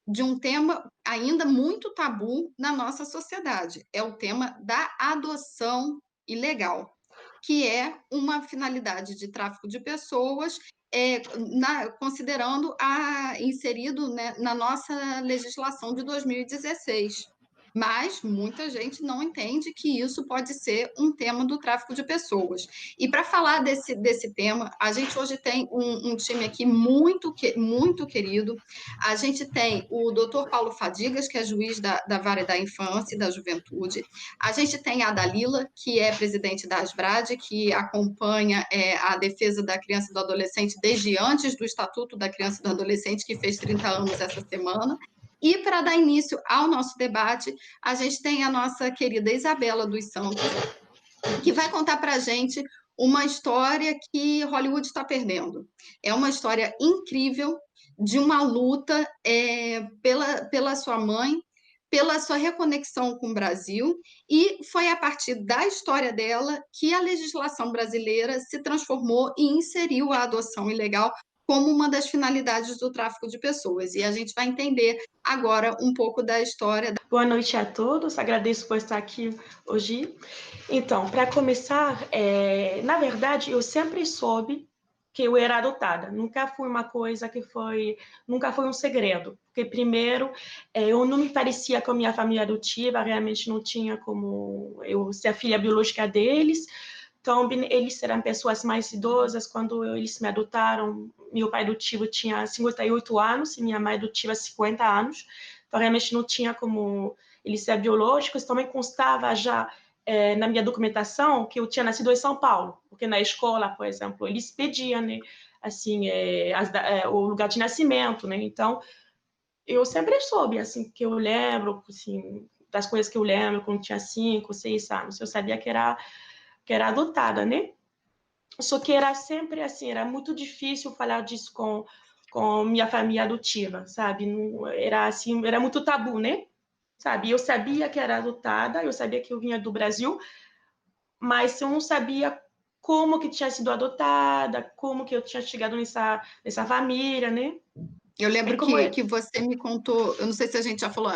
de um tema ainda muito tabu na nossa sociedade. É o tema da adoção ilegal, que é uma finalidade de tráfico de pessoas, considerando inserido, né, na nossa legislação de 2016. Mas muita gente não entende que isso pode ser um tema do tráfico de pessoas. E para falar desse tema, a gente hoje tem um time aqui muito querido. A gente tem o doutor Paulo Fadigas, que é juiz da Vara da Infância e da Juventude. A gente tem a Dalila, que é presidente da Asbrad, que acompanha a defesa da criança e do adolescente desde antes do Estatuto da Criança e do Adolescente, que fez 30 anos essa semana. E para dar início ao nosso debate, a gente tem a nossa querida Isabela dos Santos, que vai contar para a gente uma história que Hollywood está perdendo. É uma história incrível de uma luta pela sua mãe, pela sua reconexão com o Brasil, e foi a partir da história dela que a legislação brasileira se transformou e inseriu a adoção ilegal como uma das finalidades do tráfico de pessoas. E a gente vai entender agora um pouco da história. Boa noite a todos, agradeço por estar aqui hoje. Então, para começar, na verdade, eu sempre soube que eu era adotada, nunca foi uma coisa nunca foi um segredo, porque primeiro, eu não me parecia com a minha família adotiva, realmente não tinha como eu ser a filha biológica deles, então eles eram pessoas mais idosas, quando eles me adotaram, meu pai adotivo tinha 58 anos e minha mãe adotiva 50 anos, então realmente não tinha como eles ser biológicos, também constava já na minha documentação que eu tinha nascido em São Paulo, porque na escola, por exemplo, eles pediam, né, assim, o lugar de nascimento, né, então eu sempre soube, assim, que eu lembro, assim, das coisas que eu lembro quando tinha 5, 6 anos, eu sabia que era adotada, né, só que era sempre assim, era muito difícil falar disso com minha família adotiva, sabe, não, era assim, era muito tabu, né, sabe, eu sabia que era adotada, eu sabia que eu vinha do Brasil, mas eu não sabia como que tinha sido adotada, como que eu tinha chegado nessa família, né? Eu É lembro como que você me contou, eu não sei se a gente já falou,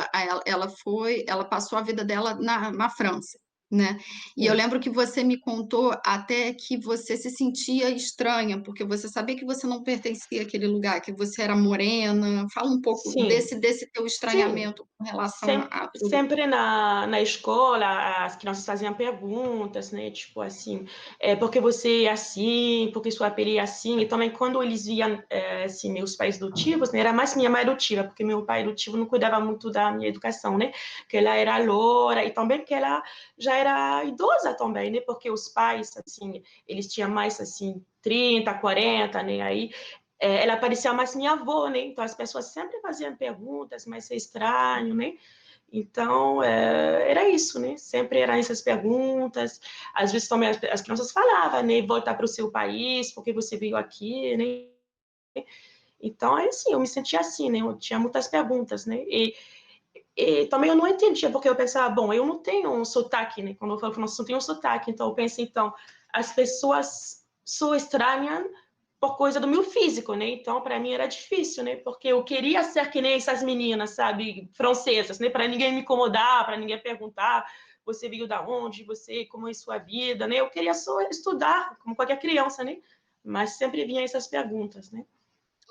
ela passou a vida dela na França, né? E eu sim, lembro que você me contou até que você se sentia estranha, porque você sabia que você não pertencia àquele lugar, que você era morena. Fala um pouco sim, desse teu sim. estranhamento com relação Sempre, a tudo. sempre na escola, as crianças faziam perguntas, né? Tipo assim, por que você é assim? Por que sua pele é assim? E também quando eles viam, assim, meus pais adotivos, né? Era mais minha mãe adotiva, porque meu pai adotivo não cuidava muito da minha educação, né? Que ela era loura e também que ela já era idosa também, né? Porque os pais, assim, eles tinham mais, assim, 30, 40, né? Aí ela parecia mais minha avó, né? Então as pessoas sempre faziam perguntas, mas é estranho, né? Então, era isso, né? Sempre eram essas perguntas. Às vezes também as crianças falavam, né? Voltar para o seu país, porque você veio aqui, né? Então, é assim, eu me sentia assim, né? Eu tinha muitas perguntas, né? E também eu não entendia, porque eu pensava, bom, eu não tenho um sotaque, né? Quando eu falo que eu não tenho um sotaque, então eu penso, então, as pessoas são estranhas por coisa do meu físico, né? Então, para mim era difícil, né? Porque eu queria ser que nem essas meninas, sabe, francesas, né? Para ninguém me incomodar, para ninguém perguntar, você veio da onde, você, como é sua vida, né? Eu queria só estudar, como qualquer criança, né? Mas sempre vinha essas perguntas, né?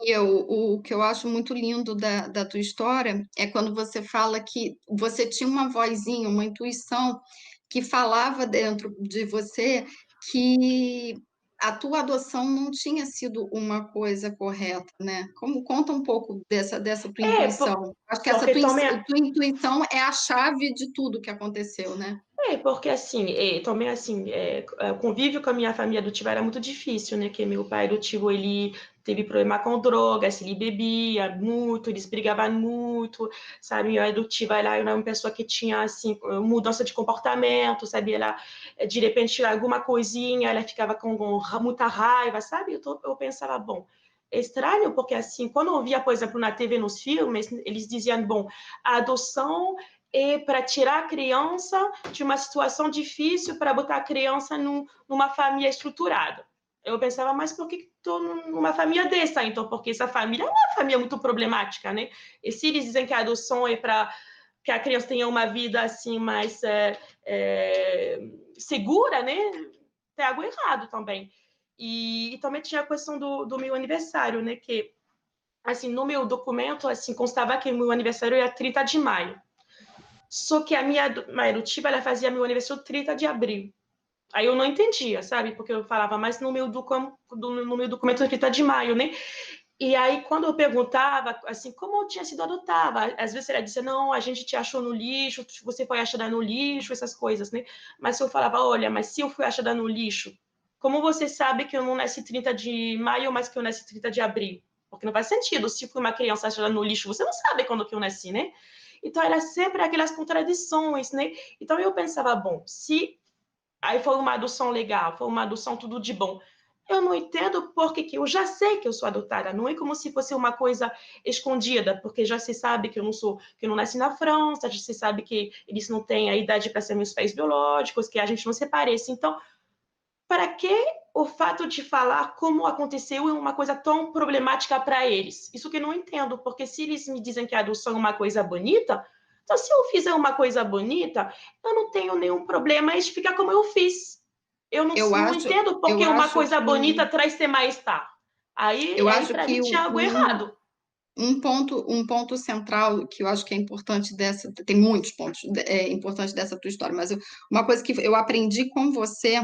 E o que eu acho muito lindo da tua história é quando você fala que você tinha uma vozinha, uma intuição que falava dentro de você que a tua adoção não tinha sido uma coisa correta, né? Como conta um pouco dessa tua É, intuição. Acho que porque também tua intuição é a chave de tudo que aconteceu, né? Porque assim, também assim, o convívio com a minha família adotiva era muito difícil, né? Que meu pai adotivo, ele teve problema com drogas, ele bebia muito, eles brigavam muito, sabe? Minha adotiva, ela era uma pessoa que tinha, assim, mudança de comportamento, sabe? Ela, de repente, alguma coisinha, ela ficava com muita raiva, sabe? Eu pensava, bom, é estranho, porque assim, quando eu via, por exemplo, na TV, nos filmes, eles diziam, bom, a adoção para tirar a criança de uma situação difícil para botar a criança numa família estruturada. Eu pensava, mas por que estou numa família dessa, então? Porque essa família é uma família muito problemática, né? E se eles dizem que a adoção é para que a criança tenha uma vida assim mais segura, né? Tem algo errado também. E também tinha a questão do meu aniversário, né? Que assim, no meu documento, assim, constava que o meu aniversário era 30 de maio. Só que a minha mãe adotiva, ela fazia meu aniversário 30 de abril. Aí eu não entendia, sabe? Porque eu falava, mas no meu documento é 30 de maio, né? E aí, quando eu perguntava, assim, como eu tinha sido adotada, às vezes ela dizia, não, a gente te achou no lixo, você foi achada no lixo, essas coisas, né? Mas eu falava, olha, mas se eu fui achada no lixo, como você sabe que eu não nasci 30 de maio, mas que eu nasci 30 de abril? Porque não faz sentido. Se fui uma criança achada no lixo, você não sabe quando que eu nasci, né? Então, era sempre aquelas contradições, né? Então, eu pensava, bom, se aí foi uma adoção legal, foi uma adoção tudo de bom. Eu não entendo porque que eu já sei que eu sou adotada, não é como se fosse uma coisa escondida, porque já se sabe que eu não sou, que eu não nasci na França, já se sabe que eles não têm a idade para ser meus pais biológicos, que a gente não se parece. Então, para que o fato de falar como aconteceu é uma coisa tão problemática para eles? Isso que eu não entendo, porque se eles me dizem que a adoção é uma coisa bonita, então se eu fizer uma coisa bonita, eu não tenho nenhum problema em ficar como eu fiz. Eu não, Eu não acho, entendo eu porque uma acho coisa bonita que traz ser mal-estar. eu Aí acho para mim que tinha algo errado. um ponto central que eu acho que é importante dessa, tem muitos pontos importantes dessa tua história, mas uma coisa que eu aprendi com você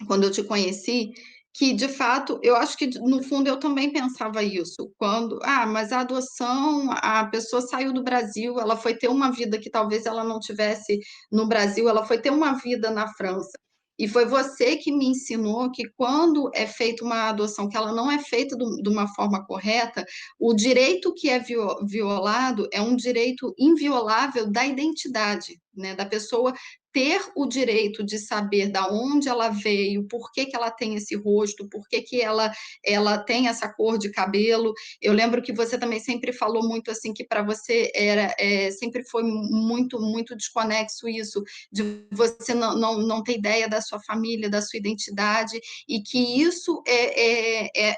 quando eu te conheci, que de fato eu acho que no fundo eu também pensava isso, quando, mas a adoção, a pessoa saiu do Brasil, ela foi ter uma vida que talvez ela não tivesse no Brasil, ela foi ter uma vida na França. E foi você que me ensinou que quando é feita uma adoção, que ela não é feita de uma forma correta, o direito que é violado é um direito inviolável da identidade, né, da pessoa ter o direito de saber da onde ela veio, por que que ela tem esse rosto, por que que ela tem essa cor de cabelo. Eu lembro que você também sempre falou muito assim que para você sempre foi muito desconexo isso, de você não ter ideia da sua família, da sua identidade, e que isso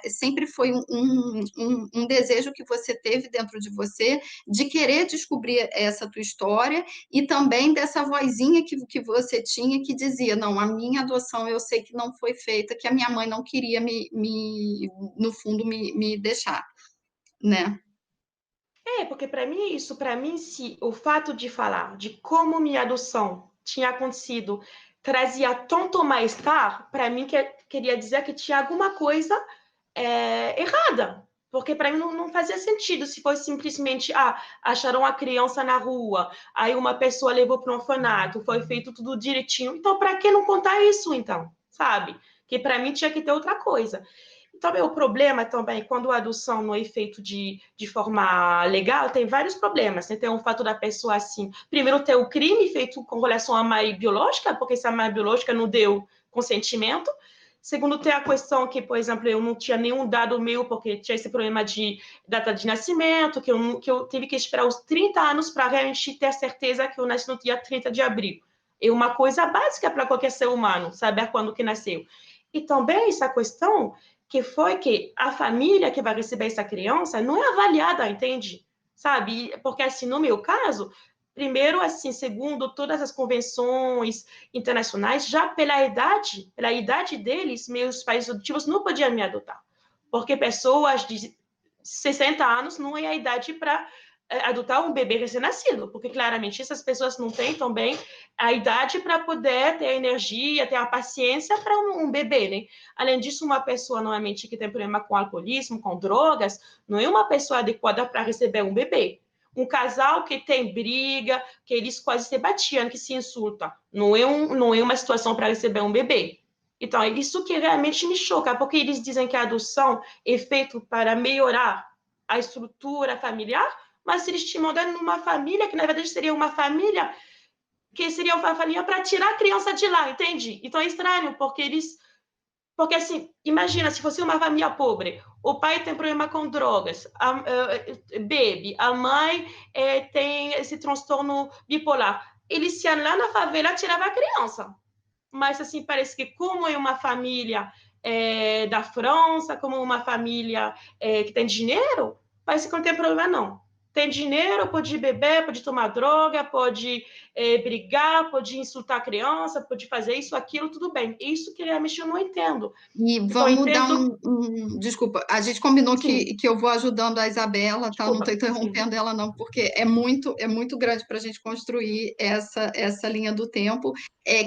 sempre foi um desejo que você teve dentro de você de querer descobrir essa tua história e também dessa vozinha que você tinha que dizia, não, a minha adoção eu sei que não foi feita, que a minha mãe não queria no fundo, me deixar, né? Porque para mim é isso. Para mim, se o fato de falar de como minha adoção tinha acontecido trazia tanto mal-estar, para mim queria dizer que tinha alguma coisa errada. Porque para mim não fazia sentido se fosse simplesmente, acharam a criança na rua, aí uma pessoa levou para um orfanato, foi feito tudo direitinho. Então, para que não contar isso, então? Sabe? Que para mim tinha que ter outra coisa. Também o problema também, quando a adoção não é feito de forma legal, tem vários problemas. Né? Tem o fato da pessoa, assim, primeiro ter o crime feito com relação à mãe biológica, porque essa mãe biológica não deu consentimento. Segundo, ter a questão que, por exemplo, eu não tinha nenhum dado meu, porque tinha esse problema de data de nascimento, que eu tive que esperar os 30 anos para realmente ter certeza que eu nasci no dia 30 de abril. É uma coisa básica para qualquer ser humano, saber quando que nasceu. E também essa questão que foi que a família que vai receber essa criança não é avaliada, entende? Sabe? Porque, assim, no meu caso, primeiro, assim, segundo todas as convenções internacionais, já pela idade deles, meus pais adotivos não podiam me adotar. Porque pessoas de 60 anos não é a idade para adotar um bebê recém-nascido, porque claramente essas pessoas não têm também a idade para poder ter a energia, ter a paciência para um bebê, né? Além disso, uma pessoa normalmente que tem problema com alcoolismo, com drogas, não é uma pessoa adequada para receber um bebê. Um casal que tem briga, que eles quase se batiam, que se insultam, não é uma situação para receber um bebê. Então, é isso que realmente me choca, porque eles dizem que a adoção é feita para melhorar a estrutura familiar, mas eles te mandam numa família que, na verdade, seria uma família que seria uma família para tirar a criança de lá, entende? Então é estranho, porque eles. Porque, assim, imagina se fosse uma família pobre, o pai tem problema com drogas, bebe, a mãe tem esse transtorno bipolar. Eles iam lá na favela tirar a criança. Mas, assim, parece que como é uma família da França, como uma família que tem dinheiro, parece que não tem problema, não. Tem dinheiro, pode beber, pode tomar droga, pode brigar, pode insultar a criança, pode fazer isso, aquilo, tudo bem. Isso que realmente eu não entendo. E Então, vamos dar entendo... Desculpa, a gente combinou Sim, que eu vou ajudando a Isabela, tá? Não estou desculpa. Sim. interrompendo ela, não, porque é muito grande para a gente construir essa linha do tempo.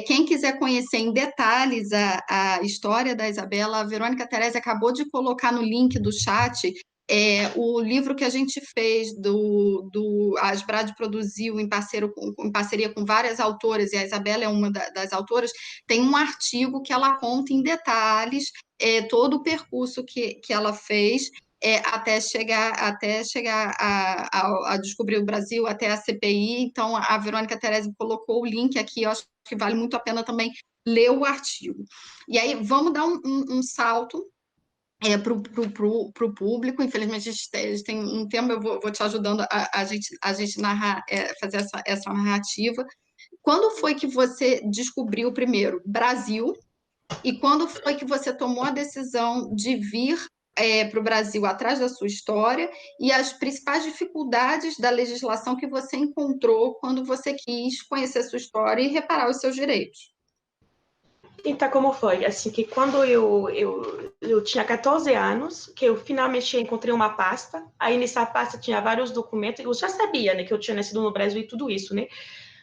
Quem quiser conhecer em detalhes a história da Isabela, a Verônica Teresa acabou de colocar no link do chat o livro que a gente fez a Asbrad produziu em parceria com várias autoras, e a Isabela é uma das autoras, tem um artigo que ela conta em detalhes todo o percurso que ela fez até chegar a descobrir o Brasil, até a CPI. Então, a Verônica Teresa colocou o link aqui, eu acho que vale muito a pena também ler o artigo. E aí, vamos dar um salto para o público. Infelizmente, a gente tem um tempo, eu vou te ajudando a gente narrar, fazer essa narrativa. Quando foi que você descobriu primeiro Brasil? E quando foi que você tomou a decisão de vir para o Brasil atrás da sua história e as principais dificuldades da legislação que você encontrou quando você quis conhecer sua história e reparar os seus direitos? Então, como foi? Assim, que quando eu tinha 14 anos, que eu finalmente encontrei uma pasta, aí nessa pasta tinha vários documentos, eu já sabia, né, que eu tinha nascido no Brasil e tudo isso, né?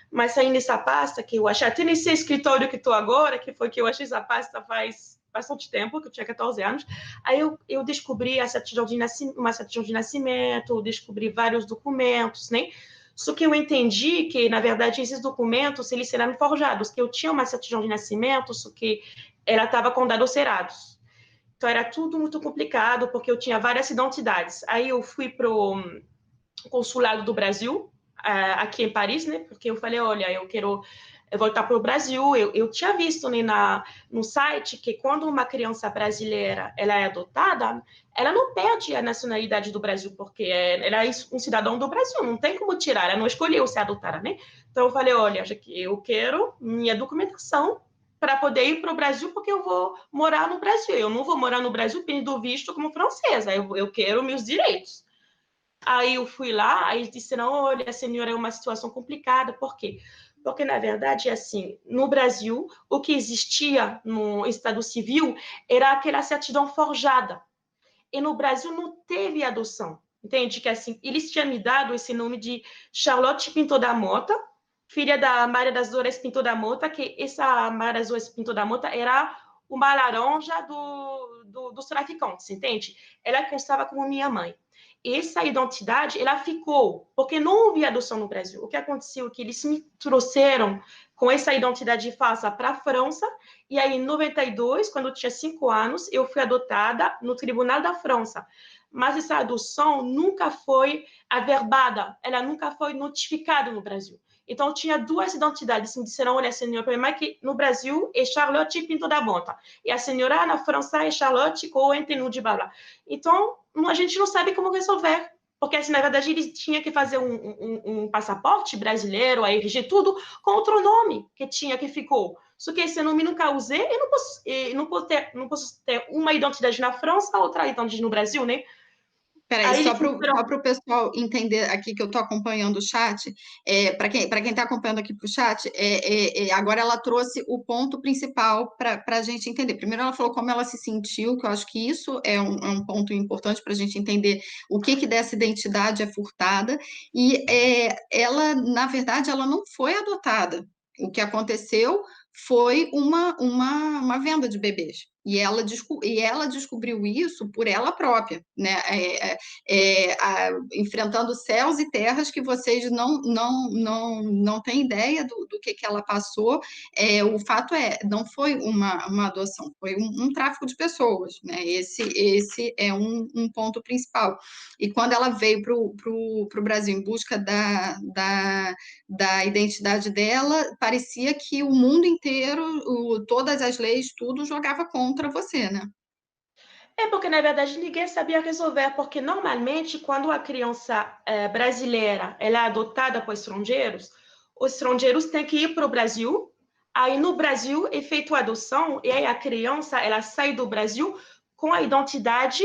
Mas aí nessa pasta, que eu achei, até nesse escritório que estou agora, que foi que eu achei essa pasta faz bastante tempo, que eu tinha 14 anos, aí eu descobri uma certidão de nascimento, eu descobri vários documentos, né? Só que eu entendi que, na verdade, esses documentos, eles serão forjados, que eu tinha uma certidão de nascimento, só que ela estava com dados errados. Então, era tudo muito complicado, porque eu tinha várias identidades. Aí eu fui para o consulado do Brasil, aqui em Paris, né? Porque eu falei, olha, eu quero voltar para o Brasil. Eu tinha visto, né, no site que quando uma criança brasileira ela é adotada, ela não perde a nacionalidade do Brasil, porque ela é um cidadão do Brasil, não tem como tirar, ela não escolheu ser adotada, né? Então eu falei, olha, eu quero minha documentação para poder ir para o Brasil, porque eu vou morar no Brasil. Eu não vou morar no Brasil pedindo visto como francesa, eu quero meus direitos. Aí eu fui lá, aí eles disseram, olha, senhora, é uma situação complicada. Por quê? Porque, na verdade, assim, no Brasil, o que existia no Estado Civil era aquela certidão forjada. E no Brasil não teve adoção. Entende? Que, assim, eles tinham me dado esse nome de Charlotte Pinto da Mota, filha da Maria das Dores Pinto da Mota, que essa Maria das Dores Pinto da Mota era uma laranja dos traficantes, entende? Ela constava como minha mãe. Essa identidade, ela ficou, porque não houve adoção no Brasil. O que aconteceu é que eles me trouxeram com essa identidade falsa para a França, e aí em 92, quando eu tinha 5 anos, eu fui adotada no Tribunal da França. Mas essa adoção nunca foi averbada, ela nunca foi notificada no Brasil. Então, eu tinha duas identidades. Me disseram, olha, senhora, o problema é que no Brasil é Charlotte Pinto da Mota. E a senhora na França é Charlotte Cohen de Bala. Então, a gente não sabe como resolver. Porque, assim, na verdade, eles tinham que fazer um passaporte brasileiro, a RG, tudo, com outro nome que ficou. Só que esse nome nunca usei, não posso ter uma identidade na França, outra identidade no Brasil, né? Peraí, Aí só eles para disseram, o pessoal entender aqui que eu estou acompanhando o chat, para quem está acompanhando aqui para o chat, agora ela trouxe o ponto principal para a gente entender. Primeiro, ela falou como ela se sentiu, que eu acho que isso é um ponto importante para a gente entender o que dessa identidade é furtada, e ela, na verdade, ela não foi adotada. O que aconteceu foi uma venda de bebês. E ela descobriu isso por ela própria, né? Enfrentando céus e terras que vocês não têm ideia do que ela passou. O fato não foi uma adoção, foi um tráfico de pessoas, né? Esse é um ponto principal. E quando ela veio para o Brasil em busca da identidade dela, parecia que o mundo inteiro, todas as leis, tudo jogava contra você, né? porque, na verdade, ninguém sabia resolver, porque normalmente, quando a criança brasileira ela é adotada por estrangeiros, os estrangeiros têm que ir para o Brasil, Aí no Brasil é feito a adoção e aí a criança ela sai do Brasil com a identidade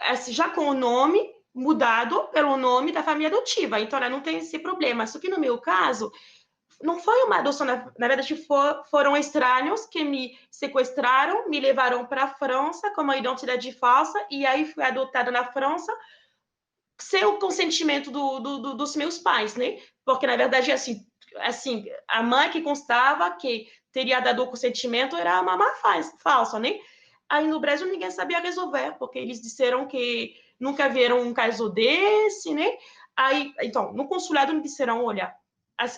assim, já com o nome mudado pelo nome da família adotiva. Então ela não tem esse problema. Só que no meu caso não foi uma adoção, na verdade foram estranhos que me sequestraram, me levaram para a França com uma identidade falsa e aí fui adotada na França sem o consentimento dos meus pais, né? Porque na verdade assim a mãe que constava que teria dado o consentimento era a mamãe falsa, né? Aí no Brasil ninguém sabia resolver, porque eles disseram que nunca viram um caso desse, né? Aí, então, no consulado me disseram, olha,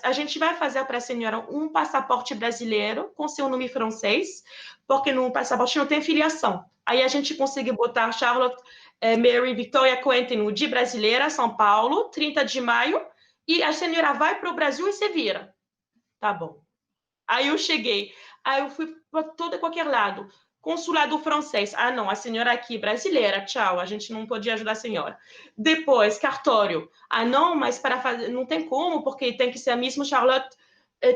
a gente vai fazer para a senhora um passaporte brasileiro com seu nome francês, porque no passaporte não tem filiação. Aí a gente conseguiu botar Charlotte Mary Victoria Quentin de brasileira, São Paulo, 30 de maio, e a senhora vai para o Brasil e se vira. Tá bom. Aí eu cheguei, aí eu fui para todo e qualquer lado. Consulado francês, ah não, a senhora aqui brasileira, tchau, a gente não podia ajudar a senhora. Depois, cartório, ah não, mas para fazer, não tem como, porque tem que ser a mesma Charlotte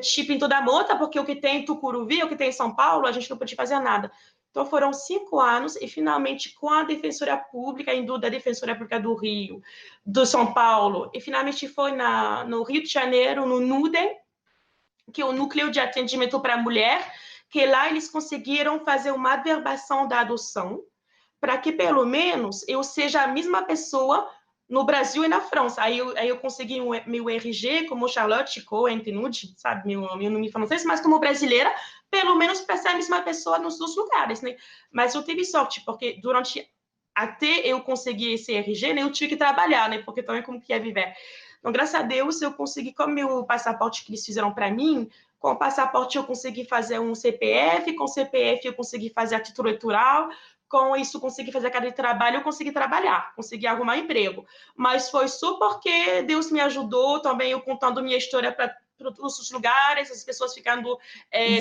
chip em toda a mota, porque o que tem em Tucuruvi, o que tem em São Paulo, a gente não podia fazer nada. Então foram 5 anos e finalmente com a Defensoria Pública, indo da Defensoria Pública do Rio, do São Paulo, e finalmente foi no Rio de Janeiro, no NUDEM, que é o Núcleo de Atendimento para a Mulher, que lá eles conseguiram fazer uma averbação da adoção, para que pelo menos eu seja a mesma pessoa no Brasil e na França. Aí eu consegui meu RG como Charlotte Cohen Tenude, sabe, meu nome francês, mas como brasileira, pelo menos para ser a mesma pessoa nos dois lugares, né? Mas eu tive sorte, porque durante até eu conseguir esse RG, né, eu tive que trabalhar, né? Porque também como que é viver. Então, graças a Deus, eu consegui, com o meu passaporte que eles fizeram para mim, com o passaporte eu consegui fazer um CPF, com o CPF eu consegui fazer a título eleitoral, com isso consegui fazer a carteira de trabalho, eu consegui trabalhar, consegui arrumar emprego. Mas foi só porque Deus me ajudou, também eu contando minha história para todos os lugares, as pessoas ficando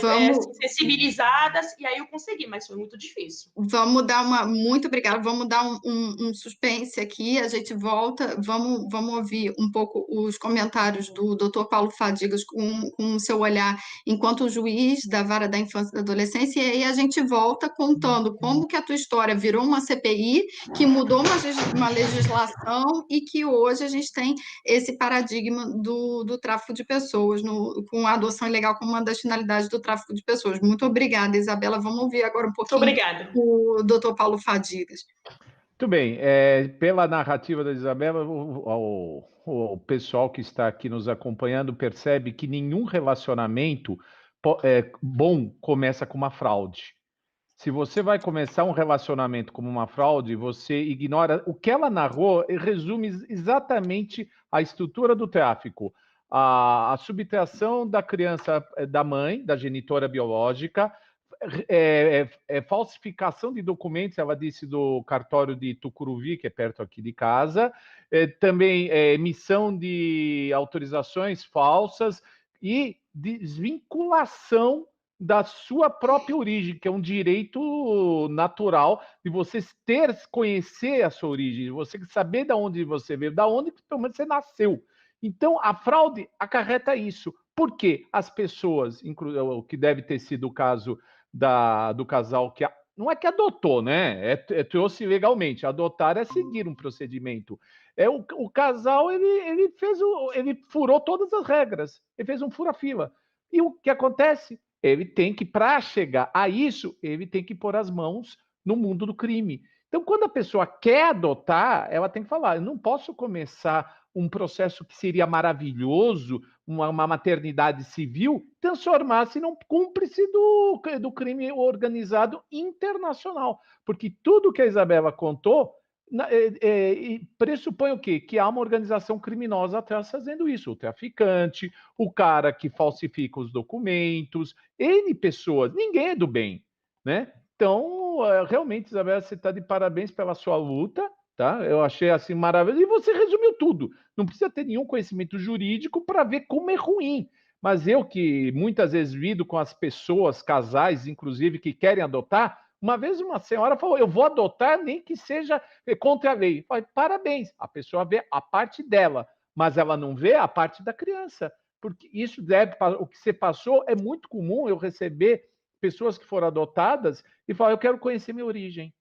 Vamos, sensibilizadas, e aí eu consegui, mas foi muito difícil. Vamos dar uma. Muito obrigada. Vamos dar um suspense aqui. A gente volta. Vamos ouvir um pouco os comentários do Dr. Paulo Fadigas com o seu olhar enquanto juiz da Vara da Infância e da Adolescência. E aí a gente volta contando como que a tua história virou uma CPI, que mudou uma legislação e que hoje a gente tem esse paradigma do tráfico de pessoas, com a adoção ilegal como uma das finalidades do tráfico de pessoas. Muito obrigada, Isabela. Vamos ouvir agora um Muito pouquinho obrigada. o doutor Paulo Fadigas. Muito bem, pela narrativa da Isabela, o pessoal que está aqui nos acompanhando percebe que nenhum relacionamento bom começa com uma fraude. Se você vai começar um relacionamento como uma fraude, você ignora. O que ela narrou resume exatamente a estrutura do tráfico. A subtração da criança da mãe, da genitora biológica, falsificação de documentos, ela disse, do cartório de Tucuruvi, que é perto aqui de casa, também emissão de autorizações falsas e desvinculação da sua própria origem, que é um direito natural de você conhecer a sua origem, de você saber de onde você veio, da onde pelo menos você nasceu. Então, a fraude acarreta isso. Por quê? As pessoas, o que deve ter sido o caso do casal que não é que adotou, né? Trouxe legalmente. Adotar é seguir um procedimento. O casal ele furou todas as regras. Ele fez um fura-fila. E o que acontece? Ele tem que, para chegar a isso, ele tem que pôr as mãos no mundo do crime. Então, quando a pessoa quer adotar, ela tem que falar: eu não posso começar um processo que seria maravilhoso, uma maternidade civil, transformar-se num cúmplice do crime organizado internacional. Porque tudo que a Isabela contou pressupõe o quê? Que há uma organização criminosa atrás fazendo isso. O traficante, o cara que falsifica os documentos, N pessoas, ninguém é do bem, né? Então, realmente, Isabela, você está de parabéns pela sua luta, tá? Eu achei assim maravilhoso. E você resumiu tudo. Não precisa ter nenhum conhecimento jurídico para ver como é ruim. Mas eu que muitas vezes lido com as pessoas, casais, inclusive, que querem adotar, uma vez uma senhora falou: eu vou adotar nem que seja contra a lei. Eu falei: parabéns, a pessoa vê a parte dela, mas ela não vê a parte da criança. porque isso deve, o que você passou é muito comum eu receber pessoas que foram adotadas e falar, eu quero conhecer minha origem.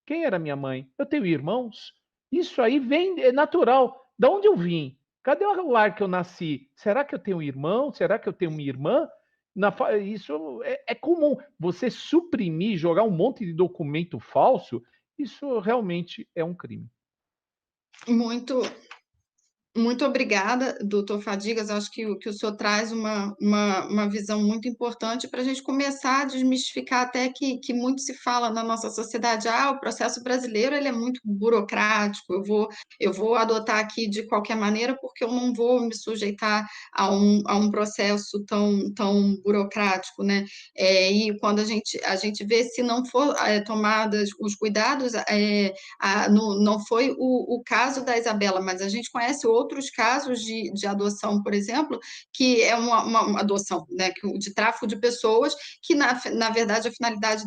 Quem era minha mãe? Eu tenho irmãos? Isso aí vem, é natural. Da onde eu vim? Cadê o lar que eu nasci? Será que eu tenho um irmão? Será que eu tenho uma irmã? Isso é comum. Você suprimir, jogar um monte de documento falso, isso realmente é um crime. Muito, muito obrigada, doutor Fadigas. Acho que o senhor traz uma visão muito importante para a gente começar a desmistificar até que muito se fala na nossa sociedade. O processo brasileiro ele é muito burocrático, eu vou adotar aqui de qualquer maneira porque eu não vou me sujeitar a um processo tão burocrático, né? E quando a gente vê, se não for tomadas os cuidados, não foi o caso da Isabela, mas a gente conhece outros casos de adoção, por exemplo, que é uma adoção, né, de tráfico de pessoas, que na verdade a finalidade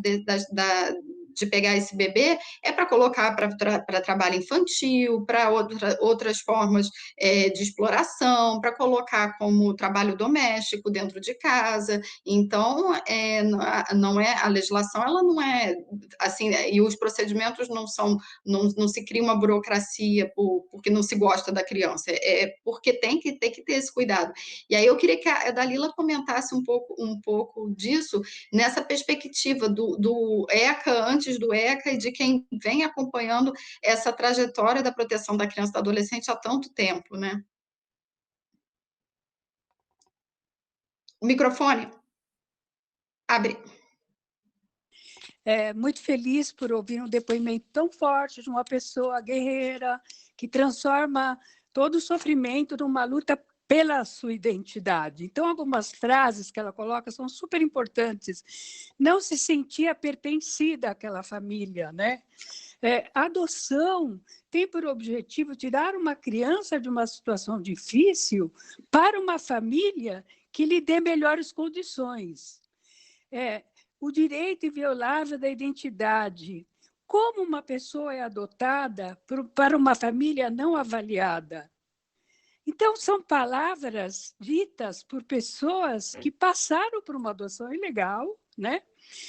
de pegar esse bebê é para colocar para trabalho infantil, para outras formas de exploração, para colocar como trabalho doméstico dentro de casa. Então, não é a legislação, ela não é assim, e os procedimentos não se cria uma burocracia porque não se gosta da criança, porque tem que ter esse cuidado. E aí eu queria que a Dalila comentasse um pouco disso, nessa perspectiva do ECA, antes do ECA, e de quem vem acompanhando essa trajetória da proteção da criança e do adolescente há tanto tempo, né? O microfone. Abre. Muito feliz por ouvir um depoimento tão forte de uma pessoa guerreira que transforma todo o sofrimento numa luta pela sua identidade. Então, algumas frases que ela coloca são super importantes. Não se sentia pertencida àquela família, né? A adoção tem por objetivo tirar uma criança de uma situação difícil para uma família que lhe dê melhores condições. O direito inviolável da identidade. Como uma pessoa é adotada para uma família não avaliada? Então, são palavras ditas por pessoas que passaram por uma adoção ilegal, né?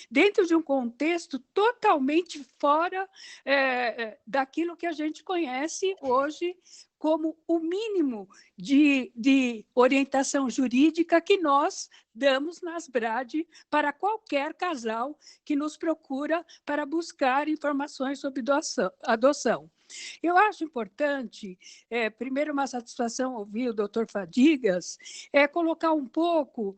Dentro de um contexto totalmente fora daquilo que a gente conhece hoje como o mínimo de orientação jurídica que nós damos nas BRAD para qualquer casal que nos procura para buscar informações sobre adoção. Eu acho importante, primeiro, uma satisfação ouvir o doutor Fadigas, colocar um pouco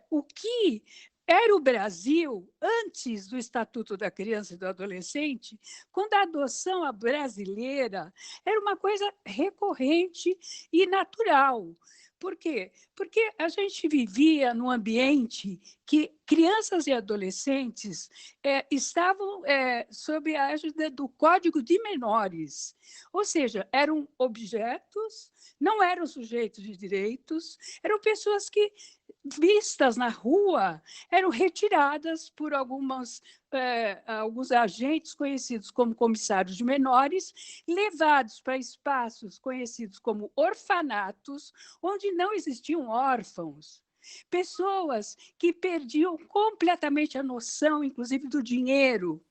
o que era o Brasil antes do Estatuto da Criança e do Adolescente, quando a adoção brasileira era uma coisa recorrente e natural. Por quê? Porque a gente vivia num ambiente que crianças e adolescentes estavam sob a égide do Código de Menores, ou seja, eram objetos, não eram sujeitos de direitos, eram pessoas que, vistas na rua, eram retiradas por alguns agentes conhecidos como comissários de menores, levados para espaços conhecidos como orfanatos, onde não existiam órfãos. Pessoas que perdiam completamente a noção, inclusive, do dinheiro.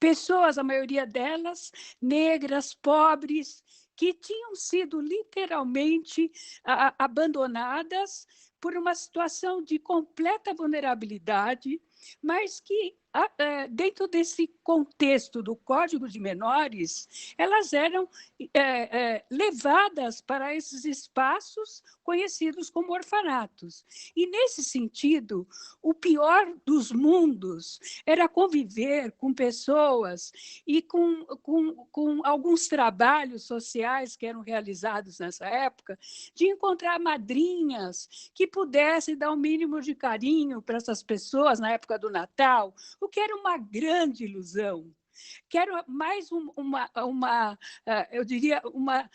Pessoas, a maioria delas, negras, pobres, que tinham sido literalmente abandonadas por uma situação de completa vulnerabilidade, mas que, dentro desse contexto do Código de Menores, elas eram levadas para esses espaços conhecidos como orfanatos. E, nesse sentido, o pior dos mundos era conviver com pessoas e com alguns trabalhos sociais que eram realizados nessa época, de encontrar madrinhas que pudessem dar o mínimo de carinho para essas pessoas na época do Natal, o que era uma grande ilusão. Quero mais eu diria, uma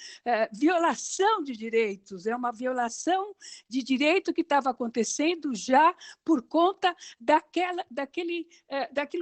violação de direitos. É uma violação de direito que estava acontecendo já por conta daquilo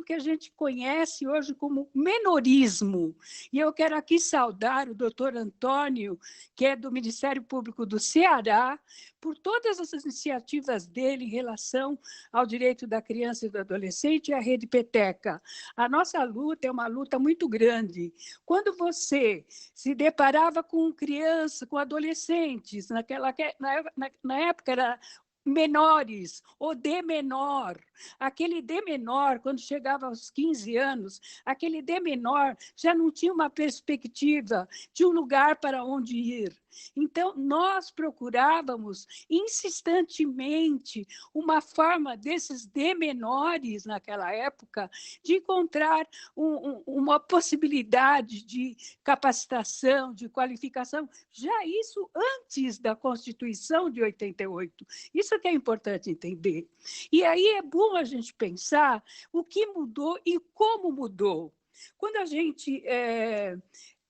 que a gente conhece hoje como menorismo. E eu quero aqui saudar o doutor Antônio, que é do Ministério Público do Ceará, por todas as iniciativas dele em relação ao direito da criança e do adolescente e à Rede Peteca. A nossa luta é uma luta muito grande. Quando você se deparava com crianças, com adolescentes, na época era menores, ou D menor. Aquele D menor, quando chegava aos 15 anos, aquele D menor já não tinha uma perspectiva de um lugar para onde ir. Então, nós procurávamos insistentemente uma forma desses D menores, naquela época, de encontrar uma possibilidade de capacitação, de qualificação, já isso antes da Constituição de 88. Isso que é importante entender. E aí é bom a gente pensar o que mudou e como mudou. Quando a gente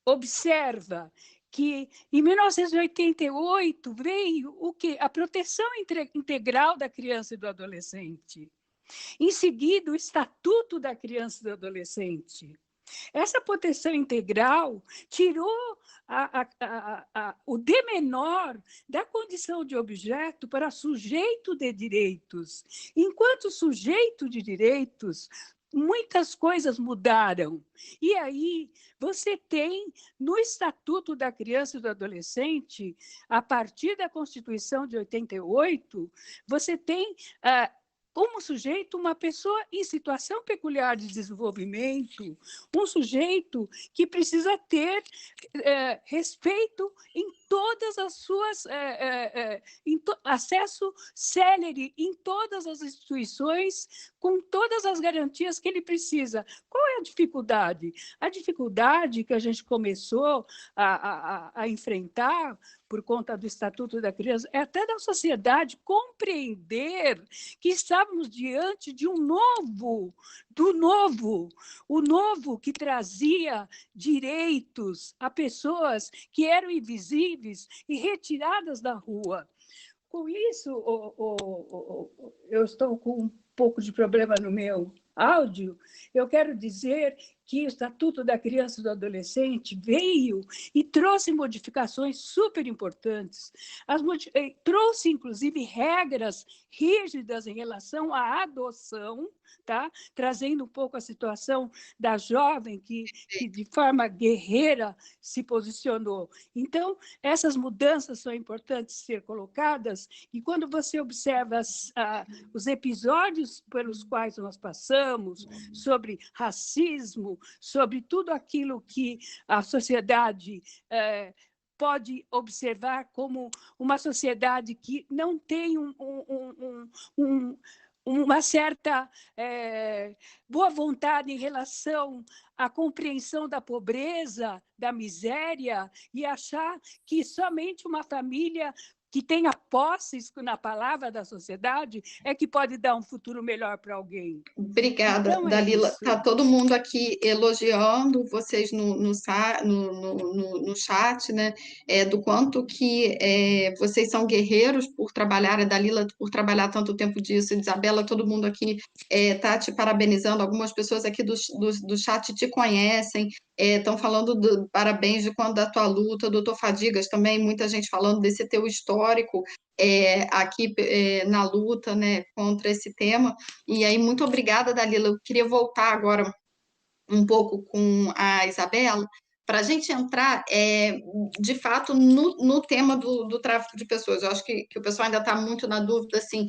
observa que em 1988 veio o quê? A proteção integral da criança e do adolescente. Em seguida, o Estatuto da Criança e do Adolescente. Essa proteção integral tirou o D menor da condição de objeto para sujeito de direitos. Enquanto sujeito de direitos, muitas coisas mudaram. E aí você tem, no Estatuto da Criança e do Adolescente, a partir da Constituição de 88, você tem como sujeito uma pessoa em situação peculiar de desenvolvimento, um sujeito que precisa ter respeito em todas as suas... acesso célere em todas as instituições, com todas as garantias que ele precisa. Qual é a dificuldade? A dificuldade que a gente começou a enfrentar por conta do Estatuto da Criança, é até da sociedade compreender que estávamos diante de o novo que trazia direitos a pessoas que eram invisíveis e retiradas da rua. Com isso, eu estou com um pouco de problema no meu áudio, eu quero dizer que o Estatuto da Criança e do Adolescente veio e trouxe modificações super importantes. Trouxe, inclusive, regras rígidas em relação à adoção, tá? Trazendo um pouco a situação da jovem que de forma guerreira se posicionou. Então, essas mudanças são importantes ser colocadas, e quando você observa os episódios pelos quais nós passamos, sobre racismo, sobre tudo aquilo que a sociedade pode observar como uma sociedade que não tem uma certa boa vontade em relação à compreensão da pobreza, da miséria, e achar que somente uma família que tenha posses na palavra da sociedade é que pode dar um futuro melhor para alguém. Obrigada, Então, Dalila. isso. Está todo mundo aqui elogiando vocês no chat, né? Do quanto que vocês são guerreiros por trabalhar, a Dalila por trabalhar tanto tempo disso, Isabela, todo mundo aqui está te parabenizando, algumas pessoas aqui do chat te conhecem, estão falando parabéns de quando da tua luta, doutor Fadigas também, muita gente falando desse teu histórico aqui na luta, né, contra esse tema. E aí, muito obrigada, Dalila. Eu queria voltar agora um pouco com a Isabela, para a gente entrar, de fato, no tema do tráfico de pessoas. Eu acho que o pessoal ainda está muito na dúvida, assim,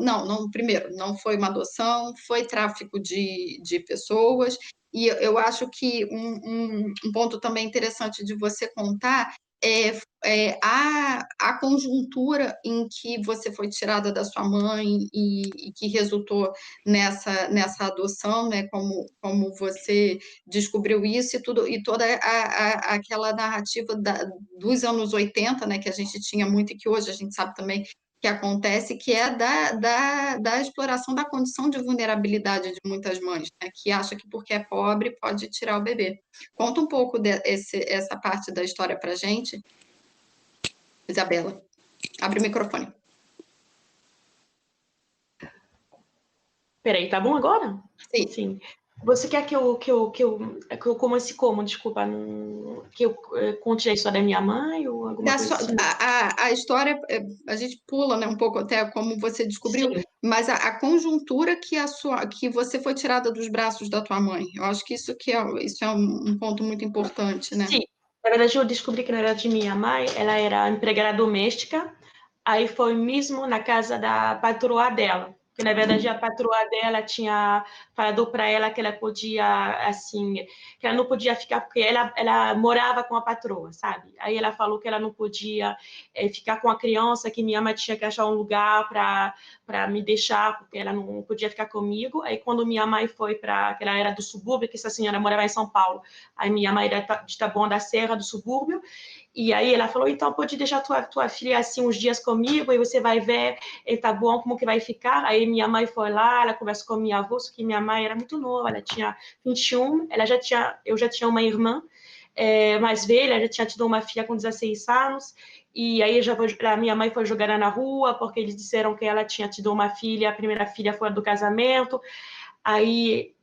não, primeiro, não foi uma adoção, foi tráfico de pessoas, e eu acho que um ponto também interessante de você contar a conjuntura em que você foi tirada da sua mãe e que resultou nessa adoção, né? Como você descobriu isso e toda aquela narrativa dos anos 80, né? Que a gente tinha muito e que hoje a gente sabe também que acontece, que é da exploração da condição de vulnerabilidade de muitas mães, né, que acha que porque é pobre pode tirar o bebê. Conta um pouco essa parte da história para gente, Isabela. Abre o microfone. Peraí, tá bom agora? Sim. Sim. Você quer que eu comece como? Desculpa, que eu conte a história da minha mãe ou alguma coisa assim? A história, a gente pula, né, um pouco até como você descobriu, Sim. mas a conjuntura que você foi tirada dos braços da tua mãe. Eu acho que isso é um ponto muito importante, né? Sim. Na verdade, eu descobri que, na verdade, minha mãe, ela era empregada doméstica, aí foi mesmo na casa da patroa dela. Que, na verdade, a patroa dela tinha falado para ela que ela podia, assim, que ela não podia ficar, porque ela morava com a patroa, sabe? Aí ela falou que ela não podia ficar com a criança, que minha mãe tinha que achar um lugar para me deixar, porque ela não podia ficar comigo. Aí, quando minha mãe foi para, que ela era do subúrbio, que essa senhora morava em São Paulo, aí minha mãe era de Taboão da Serra, do subúrbio, e aí ela falou, então pode deixar tua filha assim uns dias comigo, e você vai ver em Taboão como que vai ficar. Aí minha mãe foi lá, ela conversou com minha avó, só que minha mãe era muito nova, ela tinha 21, eu já tinha uma irmã mais velha, já tinha tido uma filha com 16 anos, e aí a minha mãe foi jogada na rua, porque eles disseram que ela tinha tido uma filha, a primeira filha fora do casamento, aí...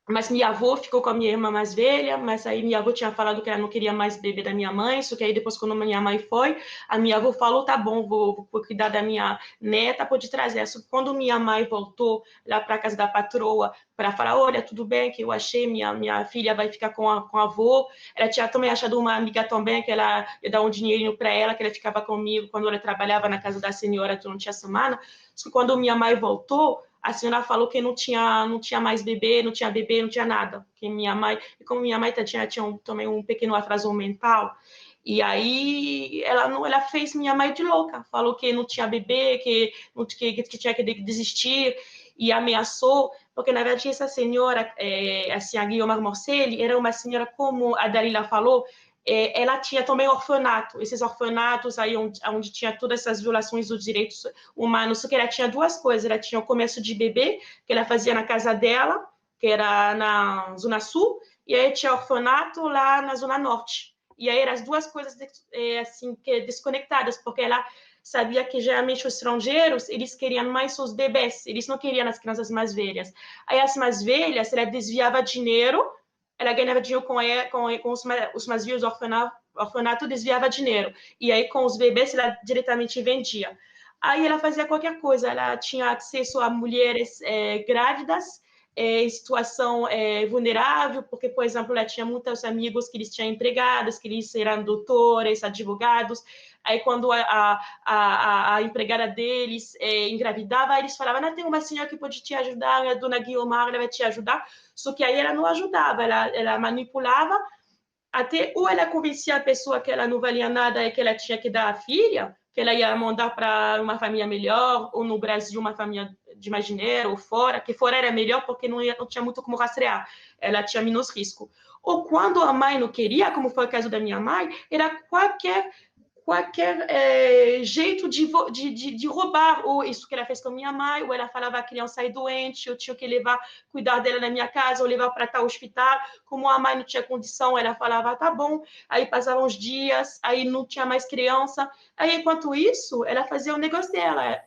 Mas minha avó ficou com a minha irmã mais velha, mas aí minha avó tinha falado que ela não queria mais beber da minha mãe, só que aí depois, quando minha mãe foi, a minha avó falou, tá bom, vou cuidar da minha neta, pode trazer. Só que quando minha mãe voltou lá para a casa da patroa para falar, olha, tudo bem, que eu achei, minha filha vai ficar com a avó, ela tinha também achado uma amiga também, que ela ia dar um dinheirinho para ela, que ela ficava comigo quando ela trabalhava na casa da senhora durante a semana. Só que quando minha mãe voltou, a senhora falou que não tinha mais bebê, não tinha nada. Que minha mãe, e como minha mãe tinha também um pequeno atraso mental, e aí ela fez minha mãe de louca, falou que não tinha bebê, que tinha que desistir, e ameaçou, porque na verdade essa senhora, assim, a Guiomar Morcelli, era uma senhora, como a Dalila falou, ela tinha também orfanato, esses orfanatos aí onde tinha todas essas violações dos direitos humanos, só que ela tinha duas coisas, ela tinha o comércio de bebê, que ela fazia na casa dela, que era na Zona Sul, e aí tinha orfanato lá na Zona Norte. E aí eram as duas coisas assim, que desconectadas, porque ela sabia que geralmente os estrangeiros, eles queriam mais os bebês, eles não queriam as crianças mais velhas. Aí as mais velhas, ela desviava dinheiro, ela ganhava dinheiro com os mais velhos do orfanato, desviava dinheiro. E aí com os bebês, ela diretamente vendia. Aí ela fazia qualquer coisa, ela tinha acesso a mulheres grávidas, em situação vulnerável, porque, por exemplo, ela tinha muitos amigos que eles tinham empregadas, que eles eram doutores, advogados. Aí, quando a empregada deles engravidava, eles falavam, tem uma senhora que pode te ajudar, a dona Guiomar, ela vai te ajudar. Só que aí ela não ajudava, ela manipulava, até ou ela convencia a pessoa que ela não valia nada e que ela tinha que dar a filha, que ela ia mandar para uma família melhor, ou no Brasil uma família de mais dinheiro, ou fora, que fora era melhor porque não tinha muito como rastrear, ela tinha menos risco. Ou quando a mãe não queria, como foi o caso da minha mãe, era qualquer jeito de roubar, ou isso que ela fez com a minha mãe, ou ela falava a criança é doente, eu tinha que cuidar dela na minha casa, ou levar para tal hospital, como a mãe não tinha condição, ela falava, tá bom, aí passavam os dias, aí não tinha mais criança, aí enquanto isso, ela fazia o negócio dela,